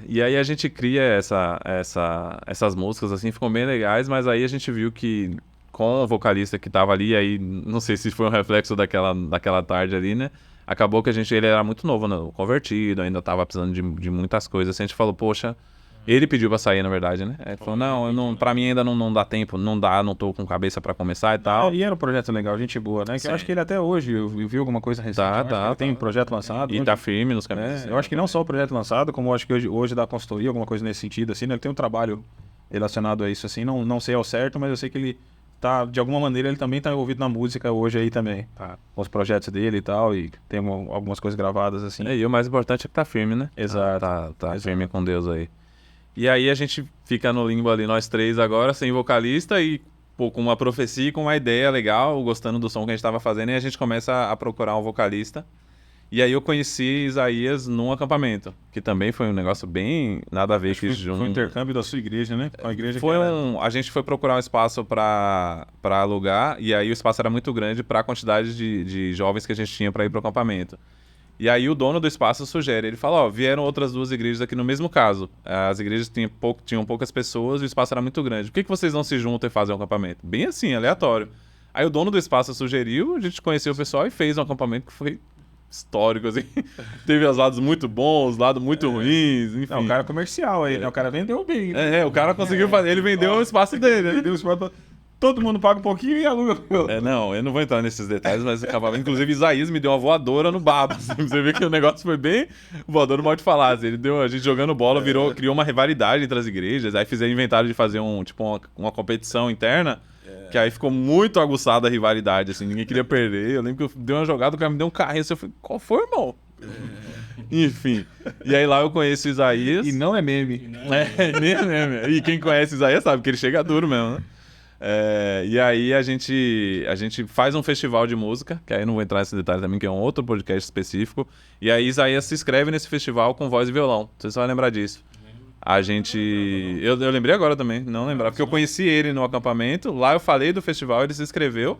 A: E aí a gente cria essas músicas, assim, ficam bem legais, mas aí a gente viu que com o vocalista que tava ali, aí não sei se foi um reflexo daquela tarde ali, né? Acabou que ele era muito novo, né? Convertido, ainda tava precisando de muitas coisas, assim, a gente falou, poxa, ele pediu pra sair, na verdade, né? Ele falou, não, pra mim ainda não dá tempo, não tô com cabeça pra começar e tal.
B: E era um projeto legal, gente boa, né? Que eu acho que ele até hoje, eu vi alguma coisa recente. Tem um projeto lançado.
A: E tá firme nos caminhos.
B: Eu acho que não só o projeto lançado, como eu acho que hoje dá consultoria, alguma coisa nesse sentido, assim, né? Ele tem um trabalho relacionado a isso, assim, não sei ao certo, mas eu sei que ele tá, de alguma maneira, ele também tá envolvido na música hoje aí também. Com os projetos dele e tal, e tem algumas coisas gravadas, assim.
A: E o mais importante é que tá firme, né?
B: Exato.
A: Tá firme com Deus aí. E aí a gente fica no limbo ali, nós 3 agora, sem vocalista e com uma profecia, com uma ideia legal, gostando do som que a gente tava fazendo, e a gente começa a procurar um vocalista. E aí eu conheci Isaías num acampamento, que também foi um negócio bem nada a ver.
B: Foi um intercâmbio da sua igreja, né? Com a igreja
A: A gente foi procurar um espaço para alugar, e aí o espaço era muito grande para a quantidade de jovens que a gente tinha para ir pro acampamento. E aí o dono do espaço sugere, ele fala, vieram outras 2 igrejas aqui no mesmo caso. As igrejas tinham poucas pessoas e o espaço era muito grande. Por que vocês não se juntam e fazem um acampamento? Bem assim, aleatório. Aí o dono do espaço sugeriu, a gente conheceu o pessoal e fez um acampamento que foi histórico, assim. Teve os lados muito bons, lados muito ruins, enfim.
B: Não, o cara comercial aí, né? O cara vendeu bem. Né?
A: O cara conseguiu fazer, ele vendeu o espaço dele. Ele
B: deu o espaço todo mundo paga um pouquinho e aluga.
A: Não, eu não vou entrar nesses detalhes, mas acabava. Inclusive, Isaías me deu uma voadora no baba. Assim, você vê que o negócio foi bem voador, não pode falar. Assim, a gente jogando bola, criou uma rivalidade entre as igrejas. Aí fizeram inventário de fazer uma competição interna. Que aí ficou muito aguçada a rivalidade, assim, ninguém queria perder. Eu lembro que eu dei uma jogada, o cara me deu um carrinho, assim, eu falei, qual foi, irmão? Enfim. E aí lá eu conheço o Isaías.
B: E não é meme.
A: Nem é meme. E quem conhece o Isaías sabe que ele chega duro mesmo, né? E aí a gente faz um festival de música, que aí não vou entrar nesse detalhe também, que é um outro podcast específico. E aí Isaías se inscreve nesse festival com voz e violão. Você só vai lembrar disso. A gente... Eu lembrei agora também, não lembrava, porque eu conheci ele no acampamento, lá eu falei do festival, ele se inscreveu,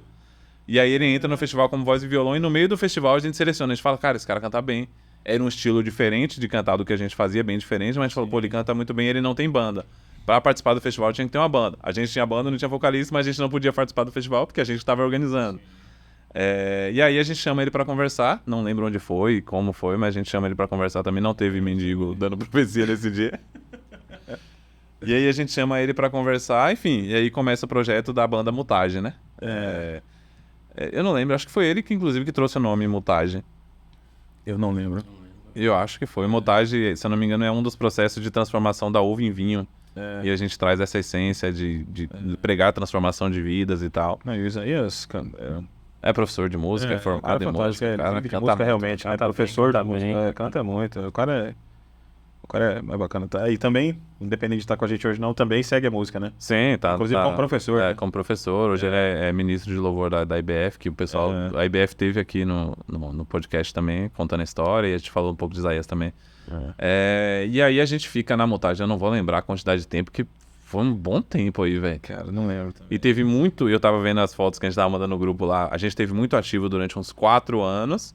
A: e aí ele entra no festival como voz e violão, e no meio do festival a gente seleciona, a gente fala, cara, esse cara canta bem. Era um estilo diferente de cantar do que a gente fazia, bem diferente, mas a gente falou, pô, ele canta muito bem, ele não tem banda. Pra participar do festival tinha que ter uma banda. A gente tinha banda, não tinha vocalista, mas a gente não podia participar do festival porque a gente estava organizando. E aí a gente chama ele pra conversar, não lembro onde foi, como foi, mas a gente chama ele pra conversar também, não teve mendigo dando profecia nesse dia. E aí a gente chama ele pra conversar, enfim, e aí começa o projeto da banda Mutage, né? Eu não lembro, acho que foi ele que inclusive que trouxe o nome Mutage.
B: Eu não lembro.
A: Eu acho que foi. Mutage, se eu não me engano, é um dos processos de transformação da uva em vinho. E a gente traz essa essência de pregar a transformação de vidas e tal.
B: Não, e o Isaías, cara,
A: É professor de música, é formado em música, cara,
B: de
A: canta
B: música
A: muito.
B: realmente, né? Professor da música, canta muito. O cara é bacana. Tá? E também, independente de estar com a gente hoje não, também segue a música, né?
A: Sim, tá.
B: Inclusive como professor.
A: É,
B: né?
A: como professor. Hoje ele é ministro de louvor da IBF, que o pessoal... A IBF teve aqui no podcast também, contando a história, e a gente falou um pouco de Isaías também. E aí a gente fica na Mutage, eu não vou lembrar a quantidade de tempo, que foi um bom tempo aí, velho.
B: Cara, não lembro também.
A: E teve muito... Eu tava vendo as fotos que a gente tava mandando no grupo lá, a gente teve muito ativo durante uns 4 anos,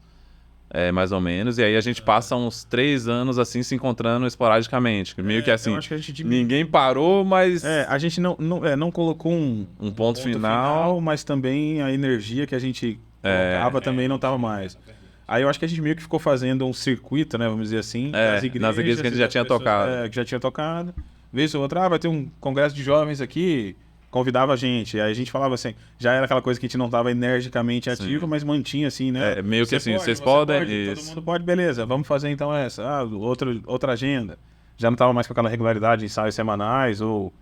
A: mais ou menos, e aí a gente passa uns 3 anos assim se encontrando esporadicamente. Meio que assim,
B: eu acho que a gente
A: ninguém parou, mas
B: a gente não colocou um
A: ponto final.
B: mas também a energia que a gente colocava também não estava mais. Aí eu acho que a gente meio que ficou fazendo um circuito, né, vamos dizer assim,
A: nas igrejas que a gente já tinha tocado.
B: Que já tinha tocado. Vez ou outra, vai ter um congresso de jovens aqui, convidava a gente. Aí a gente falava assim, já era aquela coisa que a gente não estava energicamente ativo, mas mantinha assim, né?
A: Meio que assim, vocês podem...
B: todo mundo pode, beleza, vamos fazer então essa. Outra agenda. Já não estava mais com aquela regularidade de ensaios semanais, ou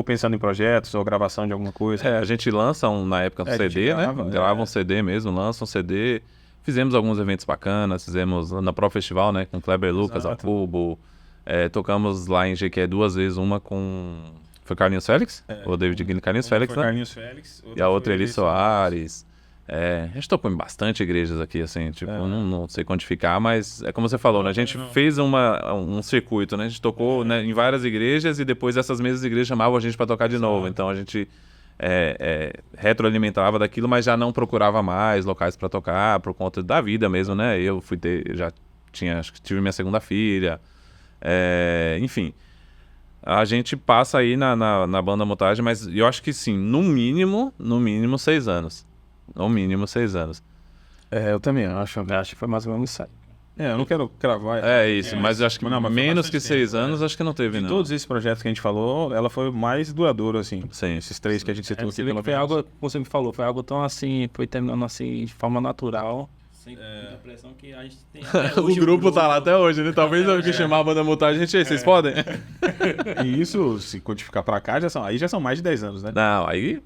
B: pensando em projetos, ou gravação de alguma coisa.
A: A gente lança na época um CD,
B: grava,
A: né? Grava um CD mesmo, lança um CD. Fizemos alguns eventos bacanas, fizemos na Pro Festival, né? Com Kleber Lucas, Alcubo. Tocamos lá em Jequié 2 vezes, uma com... Foi Carlinhos Félix? O David Guilherme Carlinhos Félix, né?
B: Carlinhos Félix.
A: E a outra Eli Soares. A gente tocou em bastante igrejas aqui, assim, tipo, não sei quantificar, mas é como você falou, né? A gente fez um circuito, né? A gente tocou né, em várias igrejas e depois essas mesmas igrejas chamavam a gente para tocar de novo. Então a gente retroalimentava daquilo, mas já não procurava mais locais para tocar por conta da vida mesmo, né? Eu acho que tive minha segunda filha, enfim. A gente passa aí na banda Mutage, mas eu acho que sim, no mínimo 6 anos. No mínimo 6 anos.
B: Eu também acho.
C: Acho que foi mais ou menos isso aí.
B: Eu não quero cravar.
A: Isso, mas eu acho que menos que 6 anos, acho que não teve, não.
B: De todos esses projetos que a gente falou, ela foi mais duradoura, assim.
A: Sim.
B: Esses 3 que a gente citou aqui.
C: Foi algo, como você me falou, foi algo tão assim, foi terminando assim, de forma natural. Sem muita pressão que a gente tem.
A: O grupo tá lá até hoje, né? Talvez eu que chamar a banda Mutage, vocês podem?
B: E isso, se codificar pra cá, já são mais de 10 anos, né?
A: Não, aí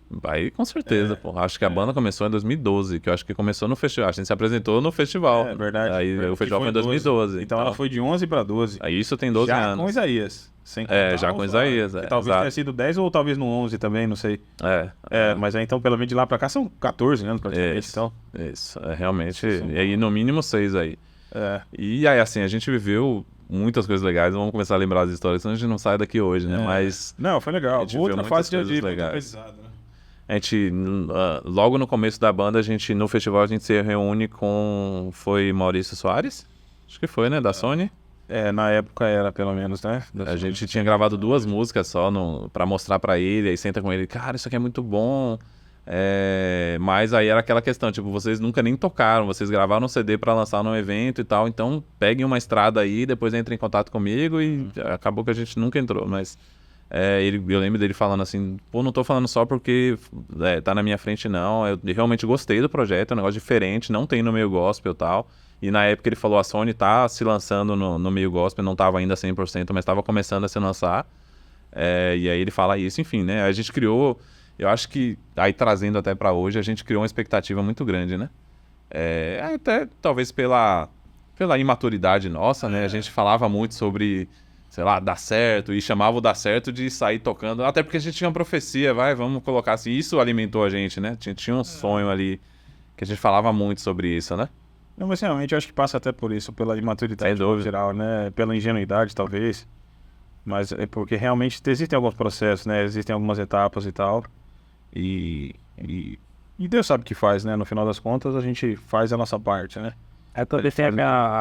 A: com certeza, pô. Acho que a banda começou em 2012, que eu acho que começou no festival. A gente se apresentou no festival.
B: É verdade.
A: Aí o festival foi em 2012.
B: Então ela foi de 11 pra 12.
A: Aí isso tem 12
B: já
A: anos.
B: Com Isaías. Sem contar
A: já com Isaías.
B: Que talvez tenha sido 10 ou talvez no 11 também, não sei. Mas aí então, pelo menos de lá pra cá, são 14 anos praticamente.
A: Isso, realmente. E aí no mínimo 6 aí. E aí assim, a gente viveu muitas coisas legais. Vamos começar a lembrar as histórias, senão a gente não sai daqui hoje, né? Mas...
B: Não, foi legal. Outra fase de dia
A: legais. Né? A gente, logo no começo da banda, no festival a gente se reúne com... Foi Maurício Soares? Acho que foi, né? Da Sony.
B: Na época era, pelo menos, né?
A: A gente tinha gravado 2 músicas só pra mostrar pra ele, aí senta com ele, cara, isso aqui é muito bom. Mas aí era aquela questão, tipo, vocês nunca nem tocaram, vocês gravaram um CD pra lançar num evento e tal, então peguem uma estrada aí, depois entrem em contato comigo e acabou que a gente nunca entrou, mas... eu lembro dele falando assim, pô, não tô falando só porque tá na minha frente não, eu realmente gostei do projeto, é um negócio diferente, não tem no meio gospel e tal, e na época ele falou, a Sony tá se lançando no meio gospel, não tava ainda 100%, mas tava começando a se lançar, e aí ele fala isso, enfim, né, a gente criou, eu acho que, aí trazendo até pra hoje, a gente criou uma expectativa muito grande, né, até talvez pela imaturidade nossa, né, a gente falava muito sobre... sei lá, dar certo, e chamava o dar certo de sair tocando, até porque a gente tinha uma profecia, vamos colocar assim, isso alimentou a gente, né? Tinha um sonho ali, que a gente falava muito sobre isso, né?
B: Não, mas realmente eu acho que passa até por isso, pela imaturidade em geral, né? Pela ingenuidade, talvez. Mas é porque realmente existem alguns processos, né? Existem algumas etapas e tal. E Deus sabe o que faz, né? No final das contas, a gente faz a nossa parte, né?
C: É, também tem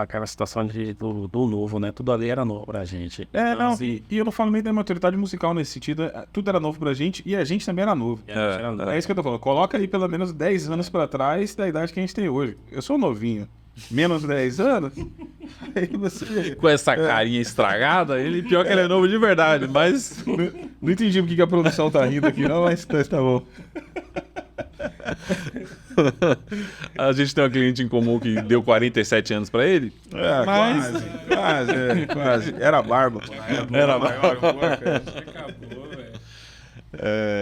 C: aquela situação do novo, né? Tudo ali era novo pra gente.
B: Não,
C: Assim,
B: e eu não falo nem da maturidade musical nesse sentido, tudo era novo pra gente e a gente também era novo. É isso que eu tô falando, coloca aí pelo menos 10 anos pra trás da idade que a gente tem hoje. Eu sou novinho, menos 10 anos, aí você...
A: Com essa carinha estragada, ele pior que ele é novo de verdade, mas...
B: Não entendi porque que a produção tá rindo aqui não, mas tá bom.
A: A gente tem um cliente em comum que deu 47 anos pra ele. Mas-
B: Quase. Era barba.
A: Era
C: acabou, velho.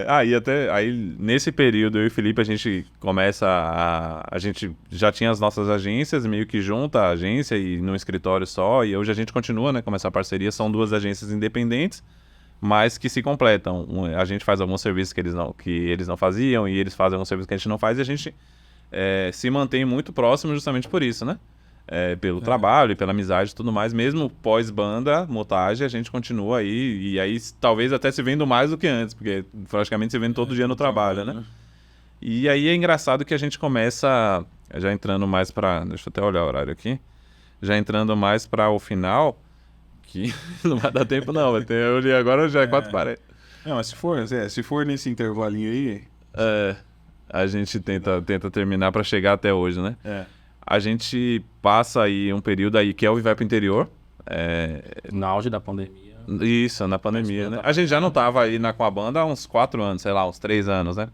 A: Aí nesse período eu e o Felipe a gente começa a gente já tinha as nossas agências meio que junta a agência e num escritório só, e hoje a gente continua, né, com essa parceria. São duas agências independentes, mas que se completam. A gente faz alguns serviços que eles não faziam e eles fazem alguns serviços que a gente não faz, e a gente se mantém muito próximo justamente por isso, né? Pelo trabalho e pela amizade e tudo mais, mesmo pós-banda, montagem, a gente continua aí, e aí talvez até se vendo mais do que antes, porque praticamente se vende todo dia no trabalho, né? E aí é engraçado que a gente começa, já entrando mais pra, deixa eu até olhar o horário aqui, já entrando mais pra o final, que não vai dar tempo não, eu olhei agora já é 4h40.
B: Não, mas se for nesse intervalinho aí...
A: A gente tenta terminar pra chegar até hoje, né? A gente passa aí um período aí, Kelvin vai pro interior.
C: No auge da pandemia.
A: Isso, na pandemia, né? A gente já não tava aí com a banda há uns 4 anos, sei lá, uns 3 anos, né?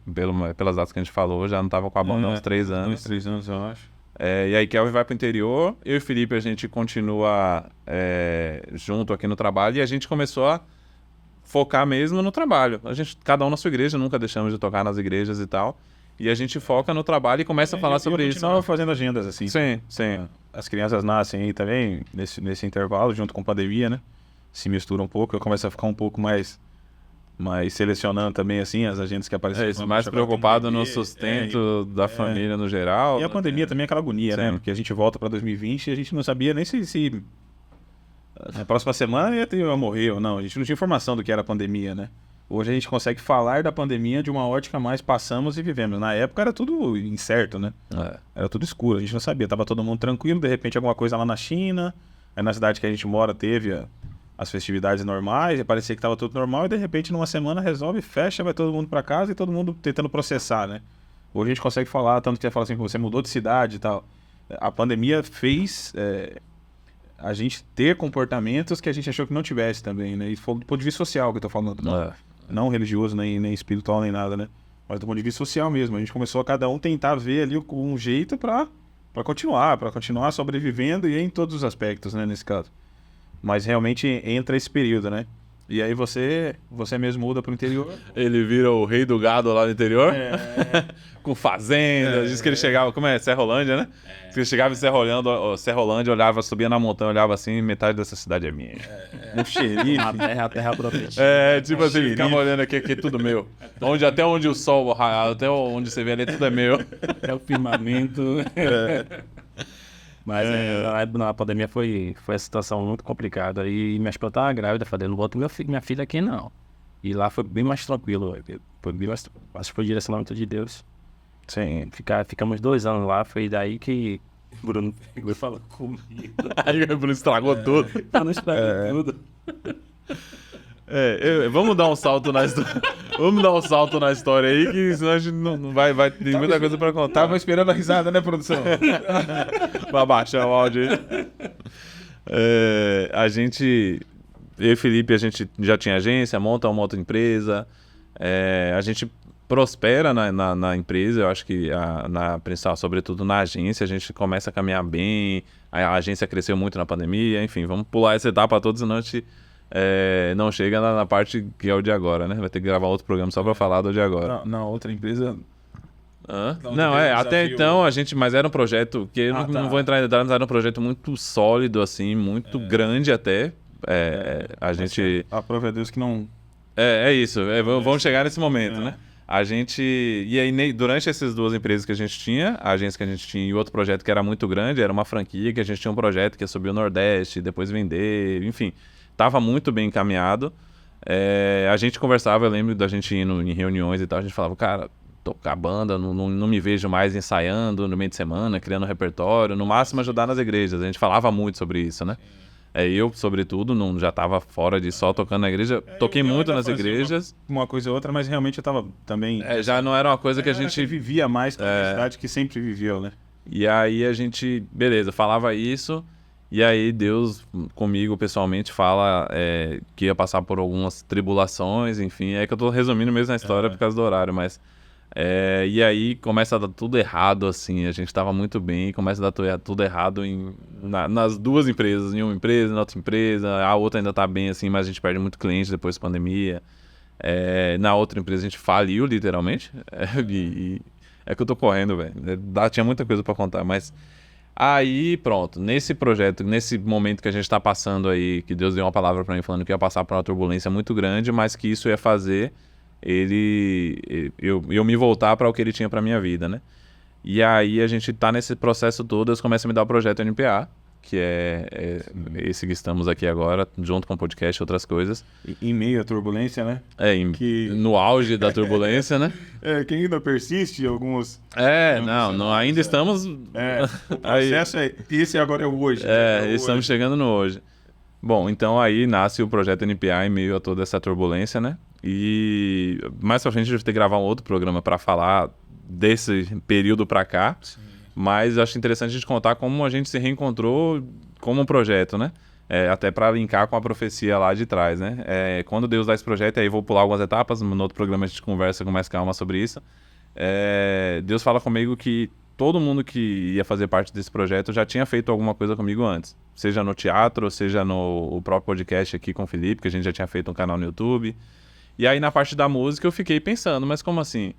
A: Pelas datas que a gente falou, já não tava com a banda há uns 3 anos.
B: Uns 3 anos, eu acho.
A: E aí Kelvin vai pro interior, eu e o Felipe a gente continua junto aqui no trabalho, e a gente começou a focar mesmo no trabalho. Cada um na sua igreja, nunca deixamos de tocar nas igrejas e tal. E a gente foca no trabalho e começa a falar sobre isso.
B: Continuava fazendo agendas assim.
A: Sim.
B: As crianças nascem aí também, nesse intervalo, junto com a pandemia, né? Se mistura um pouco, eu começo a ficar um pouco mais selecionando também, assim, as agendas que aparecem.
A: Mais preocupado no sustento da família no geral.
B: E a pandemia também é aquela agonia, né? Porque a gente volta pra 2020 e a gente não sabia nem se na próxima semana ia morrer ou não. A gente não tinha informação do que era a pandemia, né? Hoje a gente consegue falar da pandemia de uma ótica mais passamos e vivemos. Na época era tudo incerto, né? Era tudo escuro, a gente não sabia. Tava todo mundo tranquilo, de repente alguma coisa lá na China. Aí na cidade que a gente mora teve as festividades normais, e parecia que tava tudo normal. E de repente numa semana resolve, fecha, vai todo mundo pra casa e todo mundo tentando processar, né? Hoje a gente consegue falar, tanto que ia falar assim, você mudou de cidade e tal. A pandemia fez a gente ter comportamentos que a gente achou que não tivesse também, né? E foi do ponto de vista social que eu tô falando. Não religioso, nem espiritual, nem nada, né? Mas do ponto de vista social mesmo. A gente começou a cada um tentar ver ali um jeito pra continuar sobrevivendo, e em todos os aspectos, né, nesse caso. Mas realmente entra esse período, né? E aí você mesmo muda pro interior.
A: Ele vira o rei do gado lá no interior. Com fazenda. Diz que ele chegava... Como é? Serrolândia, né? Diz que ele chegava em Serrolândia, olhava, subia na montanha, olhava assim, metade dessa cidade é minha.
B: Um xerife.
C: A terra prometida.
A: Tipo assim, ele ficava olhando aqui é tudo meu. Até onde o sol, até onde você vê ali, tudo é meu.
C: Até o firmamento. Mas na pandemia foi uma situação muito complicada. E minha esposa estava grávida, falei, não boto minha filha aqui não. E lá foi bem mais tranquilo. Acho que foi o direcionamento de Deus.
B: Sim.
C: Ficamos 2 anos lá, foi daí que o Bruno pegou e falou comigo.
A: Aí o Bruno estragou tudo.
C: Não estragou tudo.
A: Vamos dar um salto na história. Vamos dar um salto na história aí, que senão a gente não vai ter muita coisa pra contar.
B: Tava esperando a risada, né, produção?
A: Vai baixar o áudio aí. Eu e o Felipe, a gente já tinha agência, monta uma outra empresa. A gente prospera na empresa, eu acho que sobretudo na agência, a gente começa a caminhar bem. A agência cresceu muito na pandemia, enfim, vamos pular essa etapa toda, senão a gente não chega na parte que é o de agora, né? Vai ter que gravar outro programa só pra falar do de agora.
B: Não, outra empresa...
A: Não, até então a gente, mas era um projeto que eu não vou entrar em detalhes, mas era um projeto muito sólido, assim, muito grande até. A gente...
B: A prova é Deus que não...
A: É isso, vamos chegar nesse momento, né? A gente... E aí, durante essas 2 empresas que a gente tinha, a agência que a gente tinha e outro projeto que era muito grande, era uma franquia que a gente tinha um projeto que ia subir o Nordeste, depois vender, enfim, tava muito bem encaminhado. A gente conversava, eu lembro da gente indo em reuniões e tal, a gente falava, cara, tocar banda, não me vejo mais ensaiando no meio de semana, criando repertório, no máximo ajudar nas igrejas. A gente falava muito sobre isso, né? Eu, sobretudo, já estava fora de só tocando na igreja. Toquei muito nas igrejas.
B: Uma coisa ou outra, mas realmente eu estava também...
A: já não era uma coisa que a gente...
B: vivia mais com a universidade que sempre viveu, né?
A: E aí a gente, beleza, falava isso, e aí Deus comigo pessoalmente fala que ia passar por algumas tribulações, enfim. É que eu tô resumindo mesmo a história por causa do horário, mas... e aí começa a dar tudo errado, assim, a gente tava muito bem, começa a dar tudo errado nas duas empresas, em uma empresa, na outra empresa, a outra ainda tá bem, assim, mas a gente perde muito cliente depois da pandemia. Na outra empresa a gente faliu, literalmente, é que eu tô correndo, velho, tinha muita coisa pra contar, mas... Aí, pronto, nesse projeto, nesse momento que a gente tá passando aí, que Deus deu uma palavra pra mim falando que ia passar por uma turbulência muito grande, mas que isso ia fazer... eu me voltar para o que ele tinha para minha vida, né? E aí a gente tá nesse processo todo, eles começam a me dar o projeto NPA, que é esse que estamos aqui agora, junto com o podcast e outras coisas.
B: Em meio à turbulência, né?
A: No auge da turbulência, né?
B: Quem ainda persiste, alguns...
A: ainda estamos...
B: o processo esse agora é o hoje.
A: Estamos chegando no hoje. Bom, então aí nasce o projeto NPA em meio a toda essa turbulência, né? E mais pra frente a gente vai ter que gravar um outro programa para falar desse período para cá. Sim. Mas eu acho interessante a gente contar como a gente se reencontrou como um projeto, né? Até para linkar com a profecia lá de trás, né? Quando Deus dá esse projeto, aí vou pular algumas etapas, no outro programa a gente conversa com mais calma sobre isso. Deus fala comigo que todo mundo que ia fazer parte desse projeto já tinha feito alguma coisa comigo antes. Seja no teatro, seja no próprio podcast aqui com o Felipe, que a gente já tinha feito um canal no YouTube. E aí, na parte da música, eu fiquei pensando, mas como assim?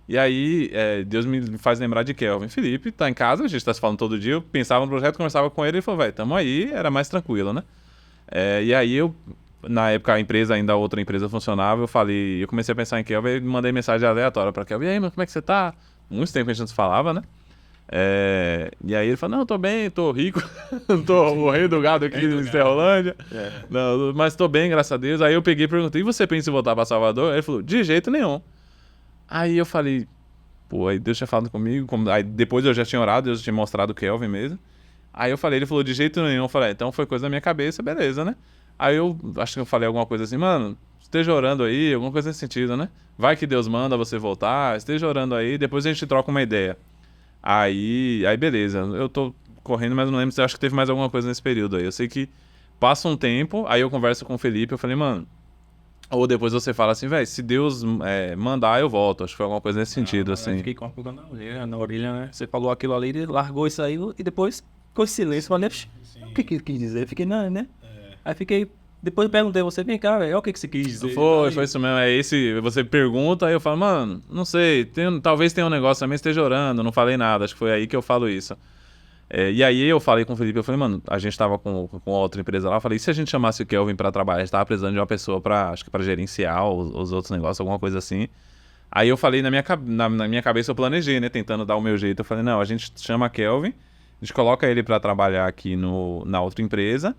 A: E aí, Deus me faz lembrar de Kelvin. Felipe tá em casa, a gente tá se falando todo dia, eu pensava no projeto, conversava com ele e falou, tamo aí, era mais tranquilo, né? E aí, na época, a outra empresa funcionava, eu comecei a pensar em Kelvin e mandei mensagem aleatória pra Kelvin. E aí, mas como é que você tá? Muito tempo que a gente não se falava, né? E aí ele falou, não, tô bem, tô rico, tô o rei do gado aqui em Esterrolândia, mas tô bem, graças a Deus. Aí eu peguei e perguntei, e você pensa em voltar pra Salvador? Aí ele falou, de jeito nenhum. Aí eu falei, aí Deus tinha falado comigo, aí depois eu já tinha orado, Deus tinha mostrado o Kelvin mesmo. Aí ele falou, de jeito nenhum. Eu falei, então foi coisa da minha cabeça, beleza, né? Aí eu acho que eu falei alguma coisa assim, mano, esteja orando aí, alguma coisa nesse sentido, né? Vai que Deus manda você voltar, esteja orando aí, depois a gente troca uma ideia. Aí beleza, eu tô correndo, mas não lembro se acho que teve mais alguma coisa nesse período aí. Eu sei que passa um tempo, aí eu converso com o Felipe, eu falei, mano, ou depois você fala assim, velho, se Deus mandar, eu volto. Acho que foi alguma coisa nesse sentido, assim.
C: Eu fiquei com a pulga na orelha, né? Você falou aquilo ali, ele largou isso aí e depois ficou em silêncio. Falei, o que quis dizer? Eu fiquei, não, né? Aí fiquei... Depois eu perguntei a você, vem cá, velho, o que você quis dizer?
A: Foi isso mesmo. Você pergunta, aí eu falo, mano, não sei, talvez tenha um negócio também, esteja orando, não falei nada, acho que foi aí que eu falo isso. E aí eu falei com o Felipe, eu falei, mano, a gente tava com outra empresa lá, eu falei, e se a gente chamasse o Kelvin pra trabalhar? A gente tava precisando de uma pessoa acho que pra gerenciar os outros negócios, alguma coisa assim. Aí eu falei, na minha cabeça eu planejei, né, tentando dar o meu jeito, eu falei, não, a gente chama Kelvin, a gente coloca ele pra trabalhar aqui na outra empresa,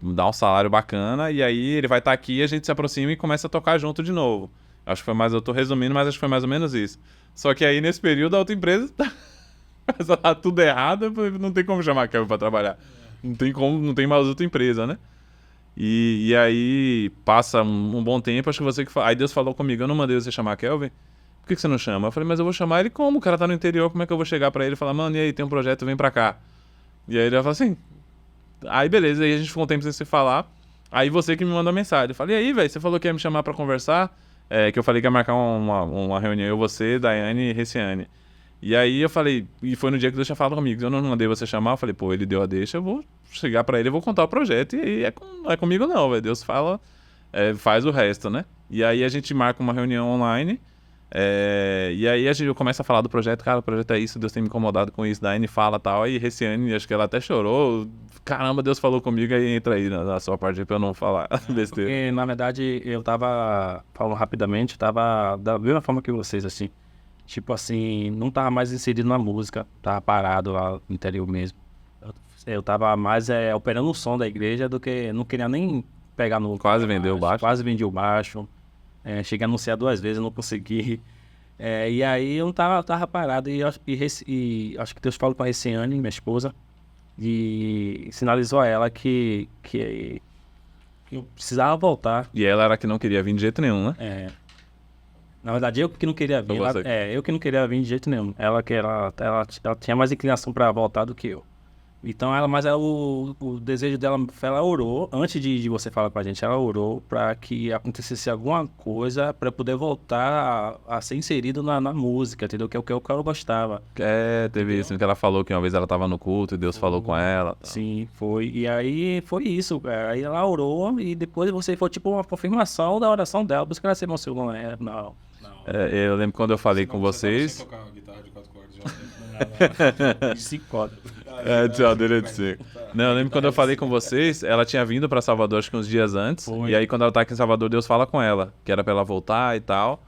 A: dá um salário bacana, e aí ele vai estar aqui, a gente se aproxima e começa a tocar junto de novo. Acho que foi mais, eu tô resumindo, mas acho que foi mais ou menos isso. Só que aí nesse período a outra empresa tá tudo errado, não tem como chamar a Kelvin pra trabalhar. Não tem mais outra empresa, né? E aí passa um bom tempo, acho que você que fala. Aí Deus falou comigo, eu não mandei você chamar a Kelvin. Por que você não chama? Eu falei, mas eu vou chamar ele como? O cara tá no interior, como é que eu vou chegar pra ele e falar, mano, e aí, tem um projeto, vem pra cá. E aí ele vai falar assim... Aí beleza, aí a gente ficou um tempo sem se falar. Aí você que me mandou mensagem. Eu falei, e aí, velho, você falou que ia me chamar pra conversar, que eu falei que ia marcar uma reunião, você, Daiane e Reciane. E aí eu falei, e foi no dia que Deus tinha falado comigo, eu não mandei você chamar, eu falei, pô, ele deu a deixa, eu vou chegar pra ele e vou contar o projeto, e aí não é comigo não, velho, Deus fala, faz o resto, né? E aí a gente marca uma reunião online, e aí eu começo a falar do projeto, cara, o projeto é isso, Deus tem me incomodado com isso, Daiane fala tal, aí Reciane, acho que ela até chorou, caramba, Deus falou comigo, aí entra aí na sua parte pra eu não falar besteira.
C: Porque, na verdade, eu tava, falando rapidamente, tava da mesma forma que vocês, assim, tipo assim, não tava mais inserido na música, tava parado lá no interior mesmo. Eu tava mais operando o som da igreja do que, não queria nem pegar no...
A: Quase vendeu o baixo.
C: Quase vendi o baixo. Cheguei a anunciar 2 vezes, eu não consegui. E aí eu tava parado e acho que Deus falou pra Reciane, minha esposa, e sinalizou a ela que eu precisava voltar.
A: E ela era que não queria vir de jeito nenhum, né?
C: Na verdade, eu que não queria vir.
A: Foi você.
C: Eu que não queria vir de jeito nenhum. Ela tinha mais inclinação pra voltar do que eu. Então, o desejo dela, ela orou, antes de você falar com a gente, ela orou pra que acontecesse alguma coisa pra eu poder voltar a ser inserido na música, entendeu? Que é o que eu gostava.
A: Teve isso, que ela falou que uma vez ela tava no culto e Deus falou com ela. Tal.
C: Sim, foi. E aí foi isso, cara. Aí ela orou e depois você foi tipo uma confirmação da oração dela. Por isso que ela se emocionou, né? Não.
A: Eu lembro quando eu falei com vocês.
B: Tocar uma guitarra de 4 cordas.
A: Não, eu lembro quando eu falei com vocês, ela tinha vindo pra Salvador acho que uns dias antes.
C: Foi.
A: E aí quando ela tá aqui em Salvador, Deus fala com ela, que era pra ela voltar e tal.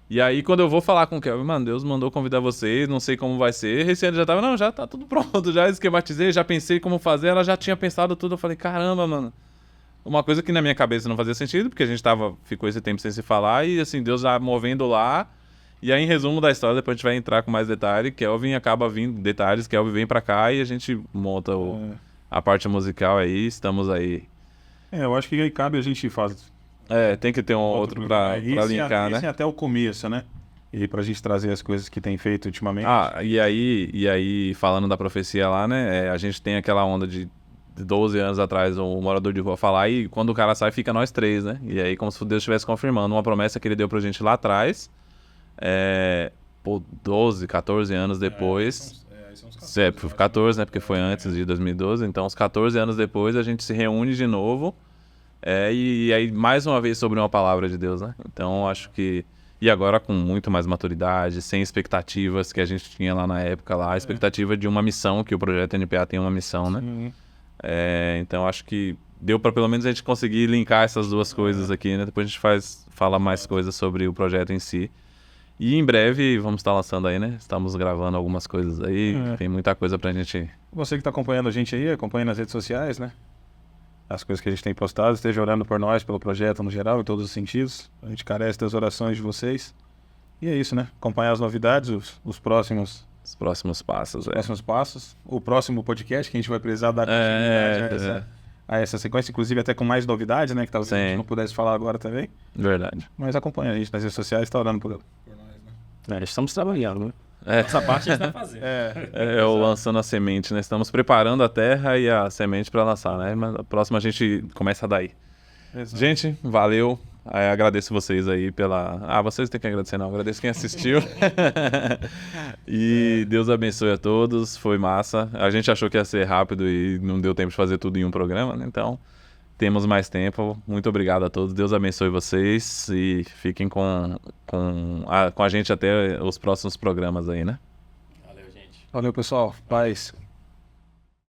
A: E aí quando eu vou falar com o Kelvin, mano, Deus mandou convidar vocês, não sei como vai ser. Esse ano já tava, não, já tá tudo pronto, já esquematizei, já pensei como fazer, ela já tinha pensado tudo. Eu falei, caramba, mano. Uma coisa que na minha cabeça não fazia sentido, porque a gente ficou esse tempo sem se falar, e assim, Deus já movendo lá. E aí, em resumo da história, depois a gente vai entrar com mais detalhe. Kelvin acaba vindo, Kelvin vem pra cá e a gente monta a parte musical aí, estamos aí.
B: Eu acho que aí cabe a gente fazer.
A: Tem que ter um outro pra linkar, né?
B: Esse é até o começo, né? E pra gente trazer as coisas que tem feito ultimamente.
A: E aí, falando da profecia lá, né? A gente tem aquela onda de 12 anos atrás, um morador de rua falar, e quando o cara sai, fica nós três, né? E aí, como se Deus estivesse confirmando uma promessa que ele deu pra gente lá atrás. 12, 14 anos depois.
B: São uns
A: 14, né? Porque foi antes de 2012. Então, uns 14 anos depois, a gente se reúne de novo. E aí, mais uma vez, sobre uma palavra de Deus, né? Então, acho que... E agora com muito mais maturidade, sem expectativas que a gente tinha lá na época, a expectativa de uma missão, que o Projeto NPA tem uma missão, né? Então, acho que deu para pelo menos a gente conseguir linkar essas duas coisas aqui, né? Depois a gente fala mais coisas sobre o projeto em si. E em breve vamos estar lançando aí, né? Estamos gravando algumas coisas aí, tem muita coisa pra gente...
B: Você que tá acompanhando a gente aí, acompanha nas redes sociais, né? As coisas que a gente tem postado, esteja orando por nós, pelo projeto no geral, em todos os sentidos. A gente carece das orações de vocês. E é isso, né? Acompanhar as novidades, os próximos...
A: Os próximos passos,
B: próximos passos. O próximo podcast que a gente vai precisar dar continuidade a essa sequência, inclusive até com mais novidades, né? Que talvez a gente não pudesse falar agora também.
A: Verdade.
B: Mas acompanha a gente nas redes sociais, tá orando por nós, né?
C: Estamos trabalhando, né? Essa parte a gente tá fazendo.
A: Lançando a semente, né? Estamos preparando a terra e a semente para lançar, né? Mas a próxima a gente começa daí. Exato. Gente, valeu. Agradeço vocês aí pela... vocês têm que agradecer, não. Agradeço quem assistiu. E Deus abençoe a todos. Foi massa. A gente achou que ia ser rápido e não deu tempo de fazer tudo em um programa, né? Então, temos mais tempo. Muito obrigado a todos. Deus abençoe vocês e fiquem com a gente até os próximos programas aí, né?
C: Valeu, gente.
B: Valeu, pessoal. Paz.